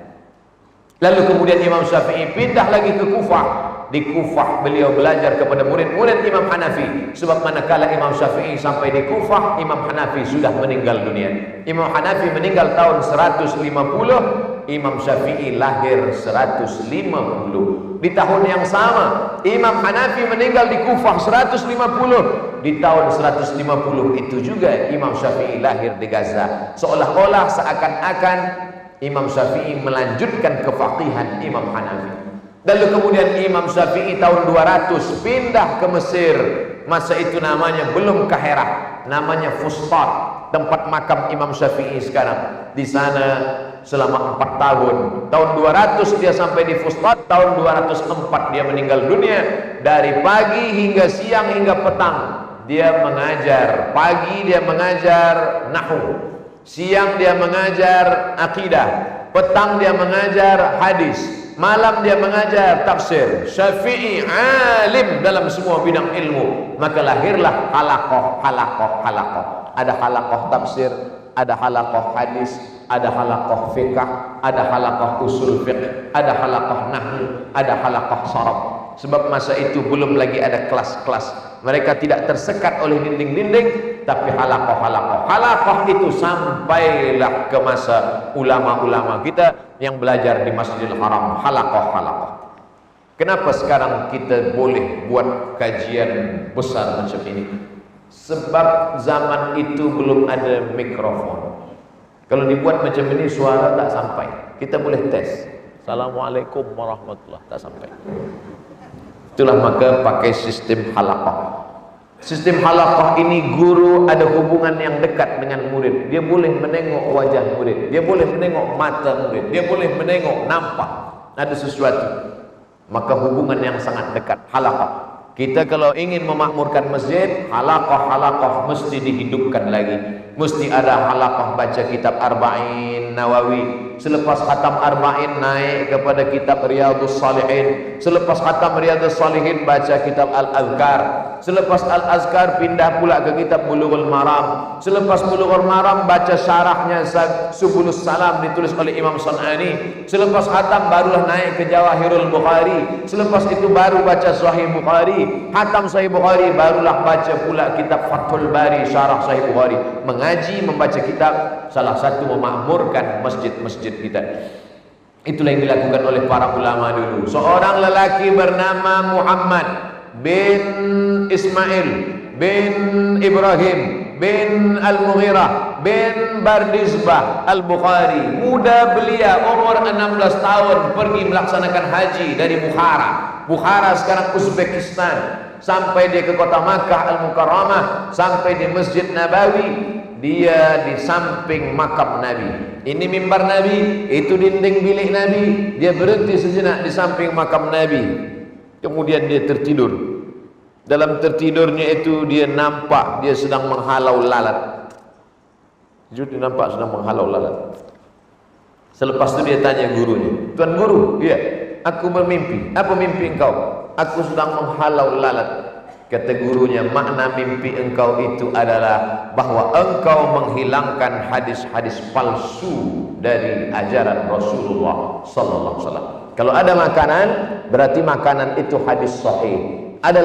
Lalu kemudian Imam Syafi'i pindah lagi ke Kufah. Di Kufah beliau belajar kepada murid-murid Imam Hanafi. Sebab manakala Imam Syafi'i sampai di Kufah, Imam Hanafi sudah meninggal dunia. Imam Hanafi meninggal tahun 150, Imam Syafi'i lahir 150. Di tahun yang sama Imam Hanafi meninggal di Kufah 150. Di tahun 150 itu juga Imam Syafi'i lahir di Gaza. Seolah-olah seakan-akan Imam Syafi'i melanjutkan kefaqihan Imam Hanafi. Lalu kemudian Imam Syafi'i tahun 200 pindah ke Mesir. Masa itu namanya belum Kahirah, namanya Fustat, tempat makam Imam Syafi'i sekarang. Di sana selama 4 tahun. Tahun 200 dia sampai di Fustat, tahun 204 dia meninggal dunia. Dari pagi hingga siang hingga petang dia mengajar. Pagi dia mengajar nahwu, siang dia mengajar akidah, petang dia mengajar hadis, malam dia mengajar tafsir. Syafi'i alim dalam semua bidang ilmu. Maka lahirlah halaqah. Ada halaqah tafsir, ada halaqah hadis, ada halaqah fiqh, ada halaqah usul fiqh, ada halaqah nahwu, ada halaqah saraf. Sebab masa itu belum lagi ada kelas-kelas. Mereka tidak tersekat oleh dinding-dinding, tapi halaqah itu sampailah ke masa ulama-ulama kita yang belajar di Masjidil Haram. Halaqah. Kenapa sekarang kita boleh buat kajian besar macam ini? Sebab zaman itu belum ada mikrofon. Kalau dibuat macam ini suara tak sampai. Kita boleh tes. Assalamualaikum warahmatullahi, tak sampai. Itulah maka pakai sistem halaqah. Sistem halaqah ini guru ada hubungan yang dekat dengan murid. Dia boleh menengok wajah murid, dia boleh menengok mata murid, dia boleh menengok nampak ada sesuatu. Maka hubungan yang sangat dekat. Halaqah. Kita kalau ingin memakmurkan masjid, halaqah mesti dihidupkan lagi. Mesti ada halaqah baca kitab Arba'in Nawawi. Selepas khatam Arba'in naik kepada kitab Riyadhus Shalihin. Selepas khatam Riyadhus Shalihin baca kitab Al-Azkar. Selepas Al-Azkar pindah pula ke kitab Bulughul Maram. Selepas Bulughul Maram baca syarahnya Subulus Salam ditulis oleh Imam San'ani. Selepas khatam barulah naik ke Jawahirul Bukhari. Selepas itu baru baca Sahih Bukhari. Khatam Sahih Bukhari barulah baca pula kitab Fathul Bari syarah Sahih Bukhari. Mengaji, membaca kitab, salah satu memakmurkan masjid-masjid kita. Itulah yang dilakukan oleh para ulama dulu. Seorang lelaki bernama Muhammad bin Ismail bin Ibrahim bin Al-Mughirah bin Bardizbah Al-Bukhari, muda belia, umur 16 tahun, pergi melaksanakan haji dari Bukhara sekarang Uzbekistan, sampai dia ke kota Makkah Al-Mukarramah, sampai di Masjid Nabawi. Dia di samping makam Nabi. Ini mimbar Nabi, itu dinding bilik Nabi. Dia berhenti sejenak di samping makam Nabi. Kemudian dia tertidur. Dalam tertidurnya itu dia nampak dia sedang menghalau lalat. Dia nampak sedang menghalau lalat. Selepas itu dia tanya gurunya, "Tuan guru, iya, aku bermimpi. Apa mimpi engkau?" "Aku sedang menghalau lalat." Kata gurunya, "Makna mimpi engkau itu adalah bahwa engkau menghilangkan hadis-hadis palsu dari ajaran Rasulullah sallallahu alaihi wasallam. Kalau ada makanan, berarti makanan itu hadis sahih. Ada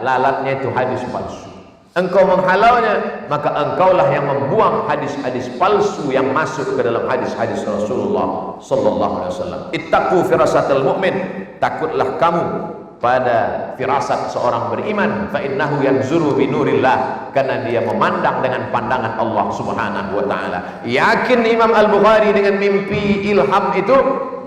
lalatnya itu hadis palsu. Engkau menghalaunya, maka engkaulah yang membuang hadis-hadis palsu yang masuk ke dalam hadis-hadis Rasulullah sallallahu alaihi wasallam. Ittaqu firasatal mu'min, takutlah kamu pada firasat seorang beriman, fa innahu yanzuru bi nurillah, karena dia memandang dengan pandangan Allah Subhanahu wa taala." Yakin Imam Al-Bukhari dengan mimpi ilham itu,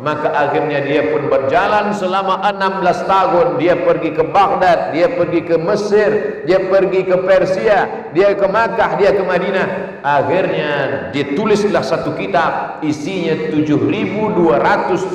Maka akhirnya dia pun berjalan selama 16 tahun. Dia pergi ke Baghdad, dia pergi ke Mesir, dia pergi ke Persia, dia ke Makkah, dia ke Madinah. Akhirnya dia tulislah satu kitab, isinya 7.275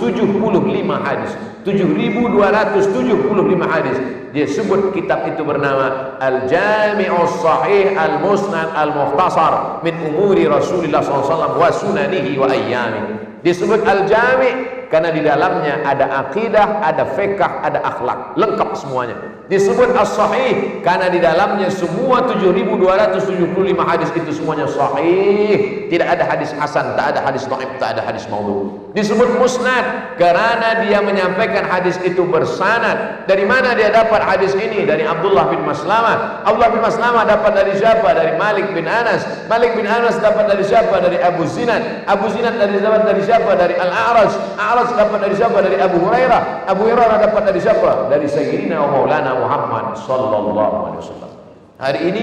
hadis. 7.275 hadis. Dia sebut kitab itu bernama Al-Jami'us Sahih Al-Musnad Al-Mukhtasar min umuri Rasulullah SAW wa sunanihi wa ayyami. Disebut Al-Jami' karena di dalamnya ada akidah, ada fiqh, ada akhlak, lengkap semuanya. Disebut As-Sahih karena di dalamnya semua 7.275 hadis itu semuanya sahih, tidak ada hadis hasan, tak ada hadis dhaif, tak ada hadis maudhu. Disebut Musnad karena dia menyampaikan hadis itu bersanad. Dari mana dia dapat hadis ini? Dari Abdullah bin Maslamah. Abdullah bin Maslamah dapat dari siapa? Dari Malik bin Anas. Malik bin Anas dapat dari siapa? Dari Abu Zinad. Abu Zinad dapat dari siapa? Dari Al-A'raj. A'raj dapat dari siapa? Dari Abu Hurairah. Abu Hurairah dapat dari siapa? Dari Sayyidina wa Maulana Muhammad sallallahu alaihi wasallam. Hari ini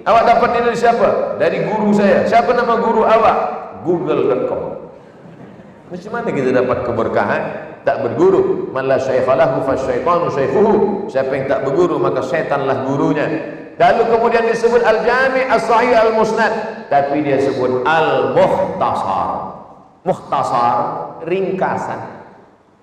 awak dapat ini dari siapa? Dari guru saya. Siapa nama guru awak? Google.com. Macam mana kita dapat keberkahan? Tak berguru. Man la syaikha lahu fasyaitanu syaikhuhu. Siapa yang tak berguru maka syaitanlah gurunya. Lalu kemudian disebut Al-Jami' As-Sahih Al-Musnad, tapi dia sebut Al-Mukhtasar. Mukhtasar, ringkasan.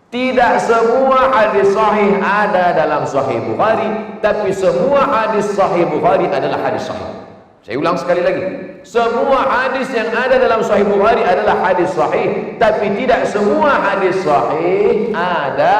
Tidak semua hadis sahih ada dalam Sahih Bukhari, tapi semua hadis Sahih Bukhari adalah hadis sahih. Saya ulang sekali lagi. Semua hadis yang ada dalam Sahih Bukhari adalah hadis sahih, tapi tidak semua hadis sahih ada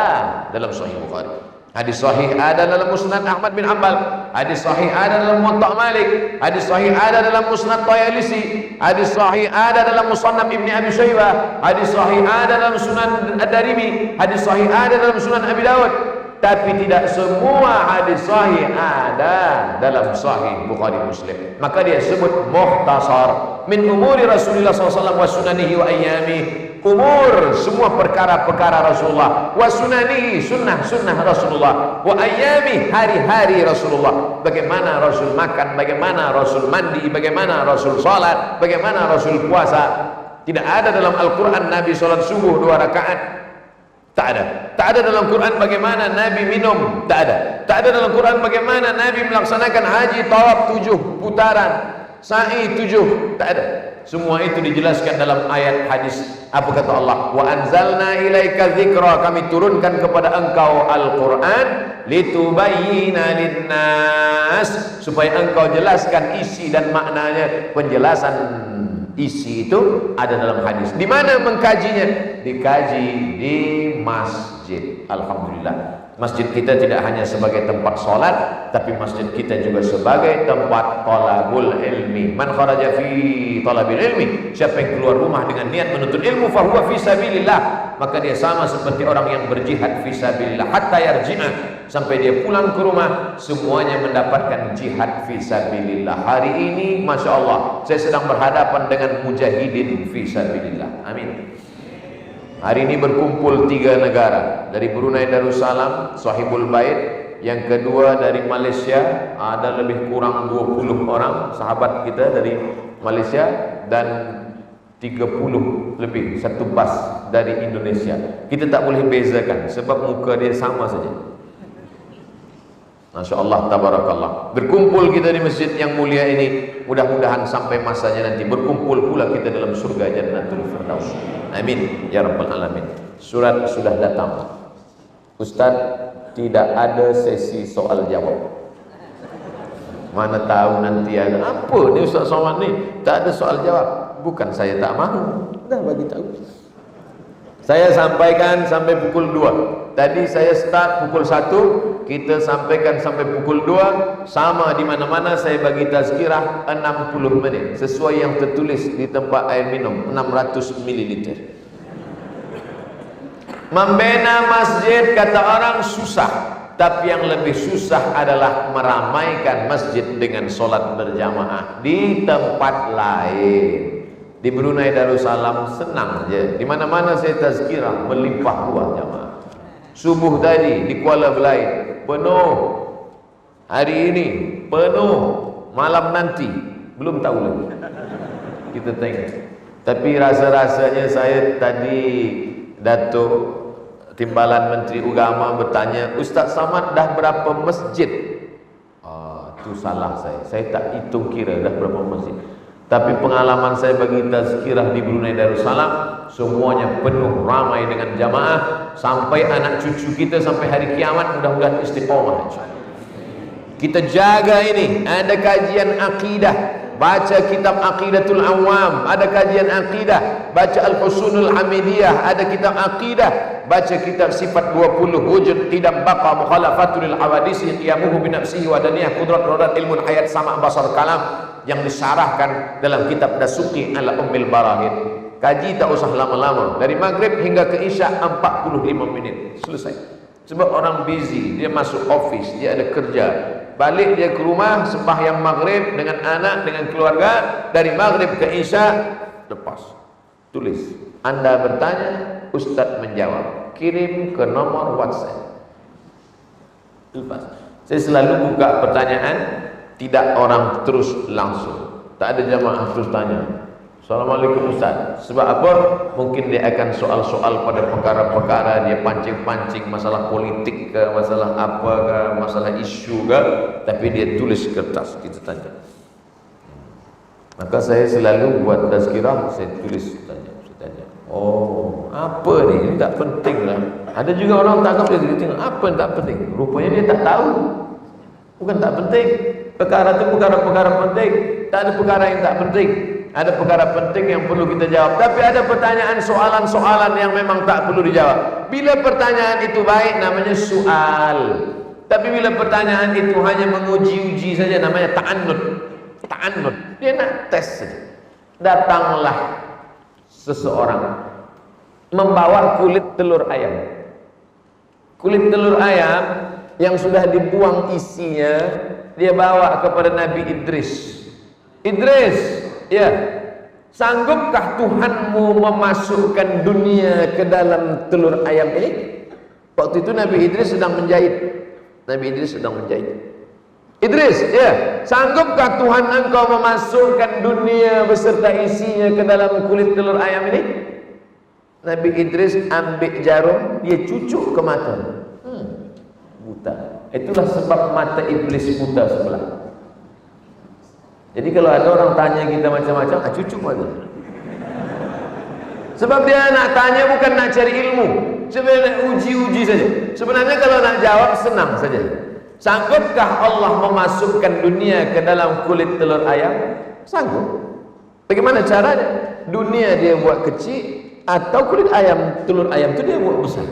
dalam Sahih Bukhari. Hadis sahih ada dalam Musnad Ahmad bin Hanbal, hadis sahih ada dalam Muwatta Malik, hadis sahih ada dalam Musnad Tayalisi, hadis sahih ada dalam Musannaf Ibni Abi Syaibah, hadis sahih ada dalam Sunan Ad-Darimi, hadis sahih ada dalam Sunan Abi Dawud. Tapi tidak semua hadis sahih ada dalam Sahih Bukhari Muslim. Maka dia sebut mukhtasar min umuri Rasulullah SAW wa sunanihi wa ayyami. Umur, semua perkara-perkara Rasulullah, wa sunanihi, sunnah-sunnah Rasulullah, wa ayyami, hari-hari Rasulullah. Bagaimana Rasul makan, bagaimana Rasul mandi, bagaimana Rasul salat, bagaimana Rasul puasa. Tidak ada dalam Al-Quran Nabi salat subuh 2 rakaat. Tak ada. Tak ada dalam Quran bagaimana Nabi minum. Tak ada. Tak ada dalam Quran bagaimana Nabi melaksanakan haji tawaf 7 putaran, sa'i 7. Tak ada. Semua itu dijelaskan dalam ayat hadis. Apa kata Allah? Wa anzalna ilaika dzikra, kami turunkan kepada engkau Al-Quran litubayyina linnas, supaya engkau jelaskan isi dan maknanya. Penjelasan isi itu ada dalam hadis. Di mana mengkajinya? Dikaji di masjid. Alhamdulillah. Masjid kita tidak hanya sebagai tempat solat, tapi masjid kita juga sebagai tempat talabul ilmi. Man kharaja fi talabil ilmi, siapa yang keluar rumah dengan niat menuntut ilmu, fahuwa fi sabilillah, maka dia sama seperti orang yang berjihad fi sabilillah hatta yarji'a, sampai dia pulang ke rumah semuanya mendapatkan jihad fi sabilillah. Hari ini Masya Allah saya sedang berhadapan dengan mujahidin fi sabilillah. Amin. Hari ini berkumpul 3 negara. Dari Brunei Darussalam, Sahibul Bait. Yang kedua dari Malaysia, ada lebih kurang 20 orang sahabat kita dari Malaysia, dan 30 lebih, 1 bas dari Indonesia. Kita tak boleh bezakan sebab muka dia sama saja. Masya Allah, tabarakallah. Berkumpul kita di masjid yang mulia ini, mudah-mudahan sampai masanya nanti berkumpul pula kita dalam surga Jannatul Firdaus. Amin ya rabbal alamin. Surat sudah datang. Ustaz, tidak ada sesi soal jawab. Mana tahu nanti ada apa ni Ustaz Somad ni, tak ada soal jawab. Bukan saya tak mahu, dah bagi tahu. Saya sampaikan sampai pukul 2. Tadi saya start pukul 1, kita sampaikan sampai pukul 2. Sama di mana-mana saya bagi tazkirah 60 menit sesuai yang tertulis di tempat air minum, 600 ml. Membina masjid kata orang susah, tapi yang lebih susah adalah meramaikan masjid dengan solat berjamaah di tempat lain. Di Brunei Darussalam senang je, di mana-mana saya tazkirah melimpah ruah jamaah. Subuh tadi di Kuala Belait penuh, hari ini penuh, malam nanti belum tahu lagi. Kita tengok. Tapi rasa-rasanya saya tadi Datuk Timbalan Menteri Agama bertanya, Ustaz Samad dah berapa masjid? Itu salah saya tak hitung kira dah berapa masjid. Tapi pengalaman saya bagi tazkirah di Brunei Darussalam, semuanya penuh, ramai dengan jamaah, sampai anak cucu kita sampai hari kiamat mudah-mudahan istiqomah insyaallah. Kita jaga ini. Ada kajian akidah, baca kitab Aqidatul Awam, ada kajian akidah, baca Al-Husunul Hamidiyah, ada kitab akidah, baca kitab Sifat 20, Wujud Tidak Baqa Mukhalafatul Hawadisi, Qiyamuhu Binafsihi wa Daniyah Qudrat Rodat Ilmun Hayat Sama' Basar Kalam, yang disyarahkan dalam kitab Dasuki ala Ummil Barahin. Kaji tak usah lama-lama, dari maghrib hingga ke isya 45 menit selesai. Sebab orang busy, dia masuk office, dia ada kerja, balik dia ke rumah sembahyang maghrib dengan anak, dengan keluarga, dari maghrib ke isya lepas. Tulis, Anda bertanya, Ustaz menjawab, kirim ke nomor WhatsApp. Lepas. Saya selalu buka pertanyaan, tidak orang terus langsung, tak ada jamaah terus tanya, Assalamualaikum Ustaz. Sebab apa? Mungkin dia akan soal-soal pada perkara-perkara, dia pancing-pancing masalah politik ke, masalah apa ke, masalah isu ke, tapi dia tulis kertas, kita tanya. Maka saya selalu buat tazkirah, saya tulis tanya. Oh, apa ni? Ini tak penting lah. Ada juga orang tangkap dia tengok apa yang tak penting. Rupanya dia tak tahu. Bukan tak penting. Perkara itu perkara-perkara penting. Tak ada perkara yang tak penting. Ada perkara penting yang perlu kita jawab. Tapi ada pertanyaan, soalan-soalan yang memang tak perlu dijawab. Bila pertanyaan itu baik, namanya soal. Tapi bila pertanyaan itu hanya menguji-uji saja, namanya ta'annud. Ta'annud. Dia nak tes saja. Datanglah seseorang membawa kulit telur ayam. Kulit telur ayam yang sudah dibuang isinya, dia bawa kepada Nabi Idris. Idris, ya, sanggupkah Tuhanmu memasukkan dunia ke dalam telur ayam ini? Waktu itu Nabi Idris sedang menjahit. Idris, ya, sanggupkah Tuhan engkau memasukkan dunia beserta isinya ke dalam kulit telur ayam ini? Nabi Idris ambil jarum, dia cucuk ke mata. Buta. Itulah sebab mata iblis buta sebelah. Jadi kalau ada orang tanya kita macam-macam, cucuk mata. Sebab dia nak tanya bukan nak cari ilmu, sebenarnya nak uji-uji saja. Sebenarnya kalau nak jawab senang saja. Sanggupkah Allah memasukkan dunia ke dalam kulit telur ayam? Sanggup. Bagaimana caranya? Dunia dia buat kecil, atau kulit ayam, telur ayam itu dia buat besar.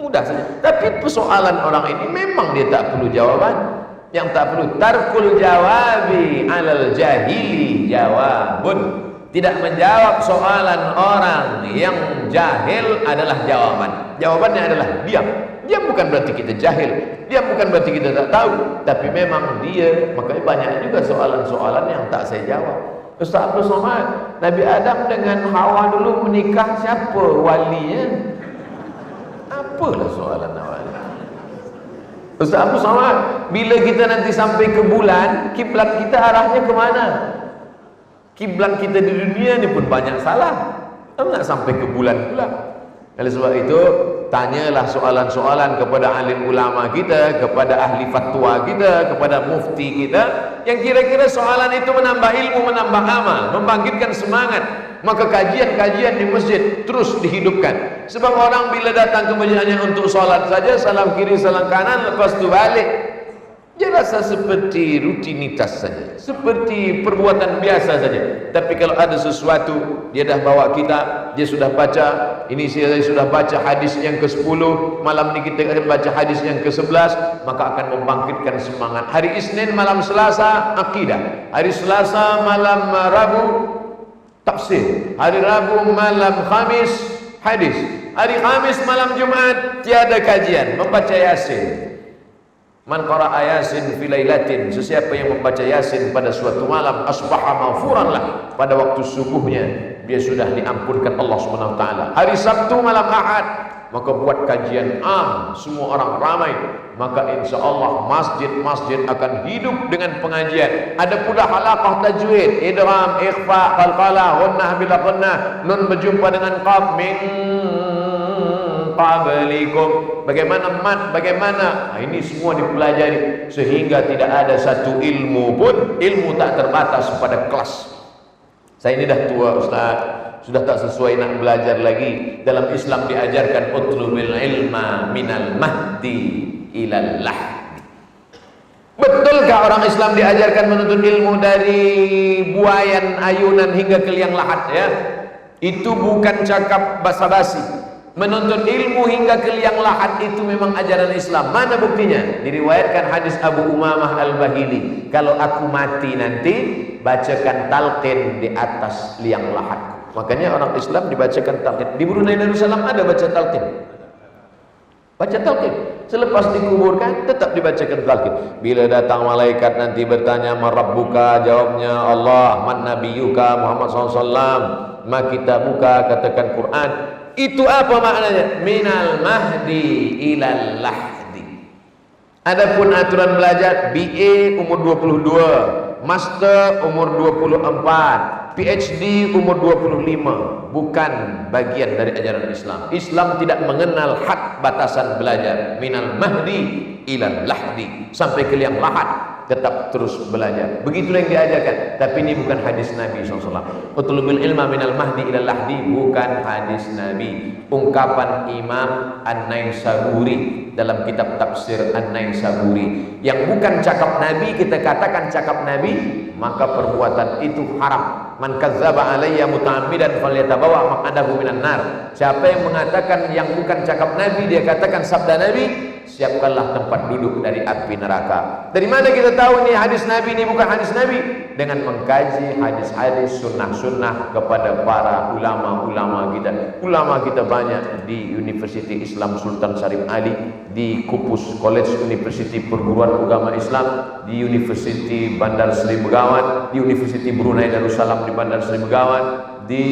Mudah saja. Tapi persoalan orang ini memang dia tak perlu jawaban. Yang tak perlu, tarkul jawabi alal jahili jawabun. Tidak menjawab soalan orang yang jahil adalah jawaban. Jawabannya adalah diam. Diam bukan berarti kita jahil, diam bukan berarti kita tak tahu, tapi memang dia. Makanya banyak juga soalan-soalan yang tak saya jawab. Ustaz Abdul Somad, Nabi Adam dengan Hawa dulu menikah, siapa walinya? Apalah soalan awal. Ustaz Abdul Somad, bila kita nanti sampai ke bulan, kiblat kita arahnya ke mana? Kiblat kita di dunia ni pun banyak salah. Kita nak sampai ke bulan pula. Oleh sebab itu, tanyalah soalan-soalan kepada alim ulama kita, kepada ahli fatwa kita, kepada mufti kita, yang kira-kira soalan itu menambah ilmu, menambah amal, membangkitkan semangat. Maka kajian-kajian di masjid terus dihidupkan. Sebab orang bila datang ke masjid hanya untuk solat saja, salam kiri, salam kanan, lepas tu balik, dia rasa seperti rutinitas saja, seperti perbuatan biasa saja. Tapi kalau ada sesuatu, dia dah bawa kitab, dia sudah baca, ini saya sudah baca hadis yang ke-10, malam ni kita akan baca hadis yang ke-11, maka akan membangkitkan semangat. Hari Isnin malam Selasa akidah, hari Selasa malam Rabu tafsir, hari Rabu malam Khamis hadis, hari Khamis malam Jumat tiada kajian, membaca Yasin. Man qara'a Yasin fi lailatin, sesiapa yang membaca Yasin pada suatu malam, asbaha maghfuran lah, pada waktu subuhnya dia sudah diampunkan Allah Subhanahu wa taala. Hari Sabtu malam Ahad, maka buat kajian semua orang ramai, maka insyaallah masjid-masjid akan hidup dengan pengajian. Ada pula halaqah tajwid, idgham, ikhfa, qalqalah, ghunnah bila ghunnah, nun berjumpa dengan qaf, min qablikum. Bagaimana bagaimana? Nah, ini semua dipelajari sehingga tidak ada satu ilmu pun, ilmu tak terbatas pada kelas. Saya ini dah tua Ustaz, sudah tak sesuai nak belajar lagi. Dalam Islam diajarkan utlubil ilma minal mahdi ilal lahdi. Betulkah orang Islam diajarkan menuntut ilmu dari buayan ayunan hingga ke liang lahat ya? Itu bukan cakap basa-basi. Menuntut ilmu hingga ke liang lahat itu memang ajaran Islam. Mana buktinya? Diriwayatkan hadis Abu Umamah Al-Bahili, kalau aku mati nanti bacakan talqin di atas liang lahat. Makanya orang Islam dibacakan talqin. Di Brunei Darussalam ada baca talqin. Baca talqin. Selepas dikuburkan tetap dibacakan talqin. Bila datang malaikat nanti bertanya man rabbuka, jawabnya Allah. Man nabiyuka, Muhammad SAW. Ma kitabuka, katakan Quran. Itu apa maknanya? Minal mahdi ilal lahdi. Adapun aturan belajar BA umur 22, Master umur 24, PhD umur 25, bukan bagian dari ajaran Islam. Islam tidak mengenal had batasan belajar. Minal mahdi ilal lahdi, sampai ke liang lahat tetap terus belajar. Begitulah yang diajarkan. Tapi ini bukan hadis Nabi SAW. Utlubil ilma minal mahdi ilal lahdi, bukan hadis Nabi. Ungkapan Imam An-Naisaburi dalam kitab tafsir An-Naisaburi. Yang bukan cakap Nabi kita katakan cakap Nabi, maka perbuatan itu haram. Man kadzdzaba alayya muta'ammidan falyatabawa maq'adahu minan nar. Siapa yang mengatakan yang bukan cakap Nabi, dia katakan sabda Nabi, siapkanlah tempat duduk dari api neraka. Dari mana kita tahu ini hadis Nabi, ini bukan hadis Nabi? Dengan mengkaji hadis-hadis sunnah-sunnah kepada para ulama-ulama kita. Ulama kita banyak di University Islam Sultan Syarif Ali, di Kupus College University Perguruan Agama Islam, di University Bandar Seri Begawan, di University Brunei Darussalam di Bandar Seri Begawan, di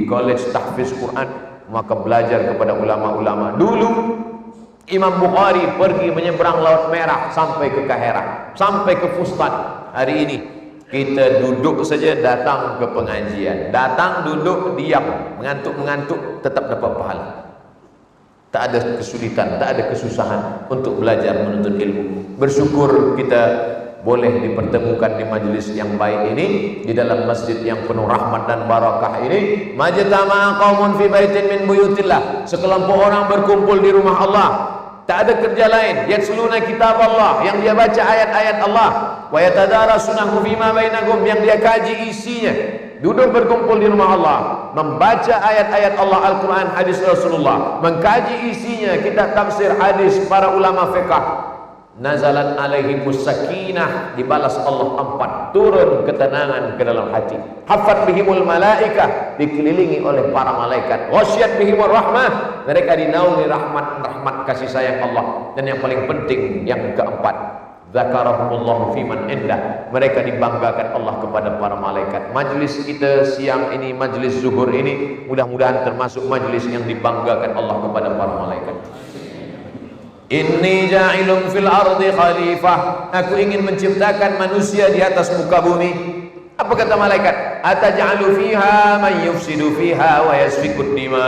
College Tahfiz Quran. Maka belajar kepada ulama-ulama. Dulu Imam Bukhari pergi menyeberang Laut Merah sampai ke Kahirah, sampai ke Fustat. Hari ini kita duduk saja datang ke pengajian, datang duduk diam, mengantuk-mengantuk tetap dapat pahala. Tak ada kesulitan, tak ada kesusahan untuk belajar menuntut ilmu. Bersyukur kita boleh dipertemukan di majlis yang baik ini, di dalam masjid yang penuh rahmat dan barakah ini. Majtama'a qaumun fi baitin min buyutillah, sekelompok orang berkumpul di rumah Allah, tak ada kerja lain. Yatsluna kitab Allah, yang dia baca ayat-ayat Allah. Wa yatadarasunahu fima bainahum, yang dia kaji isinya. Duduk berkumpul di rumah Allah, membaca ayat-ayat Allah, Al-Quran, hadis Rasulullah, mengkaji isinya, kitab tafsir, hadis para ulama fiqh. Nazalat alaihimus sakinah, dibalas Allah 4, turun ketenangan ke dalam hati. Hafat bihimul malaikah, dikelilingi oleh para malaikat. Wasyat bihimur rahmah, mereka dinaungi rahmat kasih sayang Allah. Dan yang paling penting, yang keempat, zakarahumullahu fiman indah, mereka dibanggakan Allah kepada para malaikat. Majlis kita siang ini, majlis zuhur ini, mudah-mudahan termasuk majlis yang dibanggakan Allah kepada para malaikat. Inni ja'ilun fil ardi khalifah, aku ingin menciptakan manusia di atas muka bumi. Apa kata malaikat? Ataj'alu fiha man yufsidu fiha wa yasfikud dima.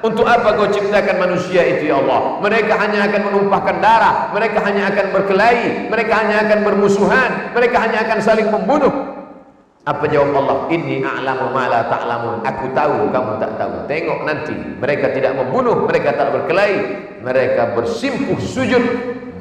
Untuk apa kau ciptakan manusia itu ya Allah? Mereka hanya akan menumpahkan darah, mereka hanya akan berkelahi, mereka hanya akan bermusuhan, mereka hanya akan saling membunuh. Apa jawab Allah? Inni a'lamu ma la ta'lamun. Aku tahu, kamu tak tahu. Tengok nanti, mereka tidak membunuh, mereka tak berkelahi, mereka bersimpuh sujud,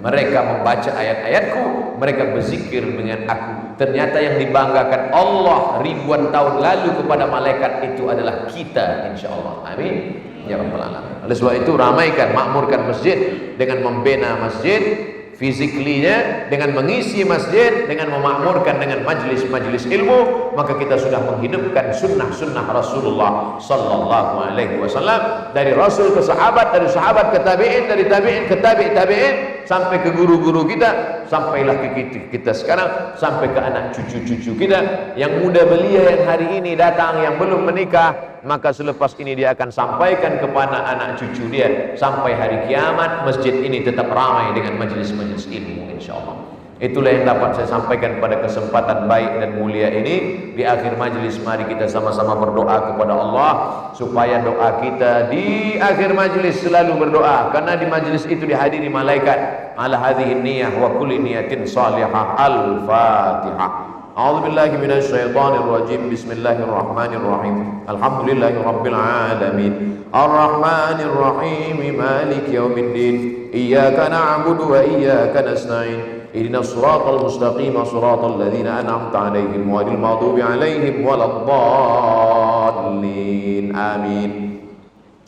mereka membaca ayat-ayatku, mereka berzikir dengan aku. Ternyata yang dibanggakan Allah ribuan tahun lalu kepada malaikat itu adalah kita, insyaAllah. Amin ya rabbal alamin. Oleh sebab itu ramaikan, makmurkan masjid dengan membina masjid physically-nya, dengan mengisi masjid, dengan memakmurkan dengan majlis-majlis ilmu, maka kita sudah menghidupkan sunnah-sunnah Rasulullah sallallahu alaihi wasallam, dari Rasul ke sahabat, dari sahabat ke tabi'in, dari tabi'in ke tabi'in, sampai ke guru-guru kita, sampailah ke kita sekarang, sampai ke anak cucu-cucu kita. Yang muda belia yang hari ini datang, yang belum menikah, maka selepas ini dia akan sampaikan kepada anak cucu dia, sampai hari kiamat masjid ini tetap ramai dengan majlis-majlis ilmu, insyaallah. Itulah yang dapat saya sampaikan pada kesempatan baik dan mulia ini. Di akhir majlis mari kita sama-sama berdoa kepada Allah supaya doa kita di akhir majlis selalu berdoa, karena di majlis itu dihadiri malaikat. Ala hadhihi niyyah wa kulli niyatin salihah. Al-Fatihah. A'udzu billahi minasy syaithanir rajim. Bismillahirrahmanirrahim. Alhamdulillahi rabbil alamin. Arrahmanir rahim. Maliki yaumiddin. Iyyaka na'budu wa iyyaka nasta'in. Ihdinas siratal mustaqim, siratal ladzina an'amta 'alaihim ghairil maghdubi 'alaihim waladdallin. Amin.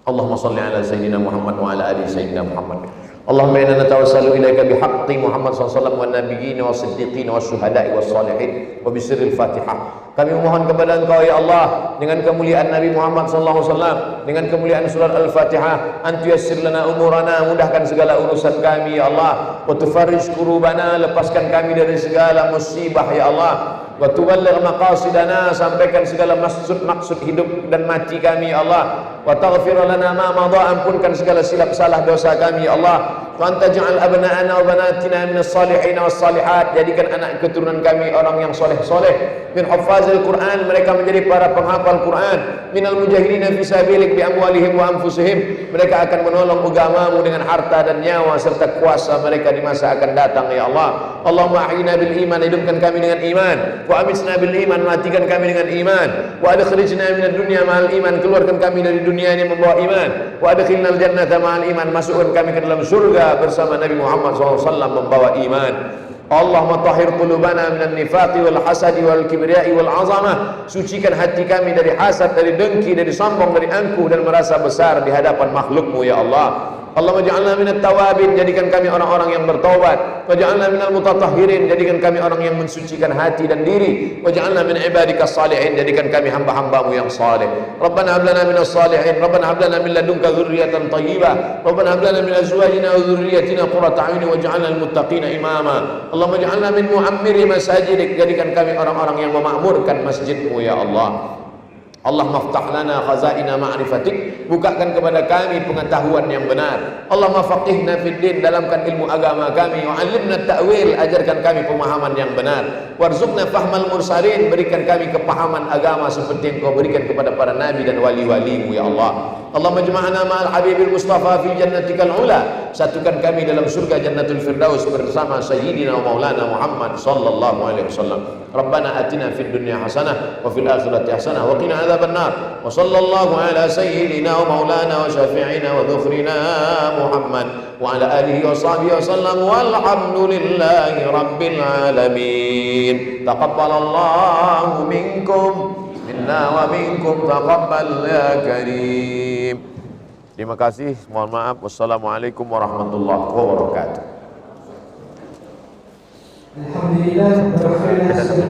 Allahumma shalli ala sayyidina Muhammad wa ala ali sayyidina Muhammad. Allahumma inna natawassalu ilaika bihaqqi Muhammad sallallahu alaihi wasallam wan nabiyyin was-siddiqin wasyuhada'i was-salihin wa bisirril Fatihah. Kami memohon kepada Engkau ya Allah dengan kemuliaan Nabi Muhammad sallallahu alaihi wasallam, dengan kemuliaan surat Al-Fatihah, an tuyassir lana umurana, mudahkan segala urusan kami ya Allah, wa tufarrij kurubana, lepaskan kami dari segala musibah ya Allah, wa tuballigh maqasidana, sampaikan segala maksud hidup dan mati kami ya Allah, wa taghfir lana ma madha, ampunkan segala silap salah dosa kami ya Allah, wa anta ja'al abna'ana wa banatina minas salihin was salihat, jadikan anak keturunan kami orang yang soleh-soleh, min huffazil Quran, mereka menjadi para penghafal Quran, minal mujahidina fi sabilik bi amwalihim wa anfusihim, mereka akan menolong agamamu dengan harta dan nyawa serta kuasa mereka di masa akan datang ya Allah. Allahumma ahyina bil iman, hidupkan kami dengan iman, wa amisna bil iman, matikan kami dengan iman, wa adkhilna minad dunya ma'al iman, keluarkan kami dari dunia ini membawa iman, wa adkhilnal jannata ma'al iman, masukkan kami ke dalam surga bersama Nabi Muhammad SAW membawa iman. Allahumma tahhir qulubana minan nifaqi wal hasadi wal kibriyai wal azamah, sucikan hati kami dari hasad, dari dengki, dari sombong, dari angkuh dan merasa besar di hadapan makhlukmu ya Allah. Allahumma ja'alna minat tawabin, jadikan kami orang-orang yang bertaubat, wa ja'alna minal mutatahhirin, jadikan kami orang yang mensucikan hati dan diri, wa ja'alna min ibadikas salihin, jadikan kami hamba-hambamu yang saleh. Rabbana hab lana minas salihin, Rabbana hab lana min ladunka dzurriyyatan thayyibah, Rabbana hab lana min azwajina wa dzurriyyatina qurrata a'yun waj'alna lil muttaqina imama. Allahumma ja'alna min mu'ammiri masajidik, jadikan kami orang-orang yang memakmurkan masjidmu ya Allah. Allah maftah lana khazaina ma'rifatik, bukakan kepada kami pengetahuan yang benar. Allah mafaqihna fid din, dalamkan ilmu agama kami. Wa 'allimna ta'wil, ajarkan kami pemahaman yang benar. Warzuqna fahmal mursalin, berikan kami kepahaman agama seperti yang Kau berikan kepada para nabi dan wali-walimu ya Allah. Allahumma jama'na ma'al habibil mustafa fi jannatikal ula, satukan kami dalam surga jannatul firdaus bersama sayyidina wa maulana Muhammad sallallahu alaihi wasallam. Rabbana atina fid dunya hasanah wa fil akhirati hasanah wa qina adzabannar. Wa sallallahu ala sayyidina wa maulana wa syafi'ina wa dhukhrina Muhammad wa ala alihi wa sahbihi wa sallam, walhamdulillahi rabbil alamin. Taqabbalallahu minkum minna wa minkum, taqabbal ya karim. Terima kasih, mohon maaf. Wassalamualaikum warahmatullahi wabarakatuh.
Alhamdulillah.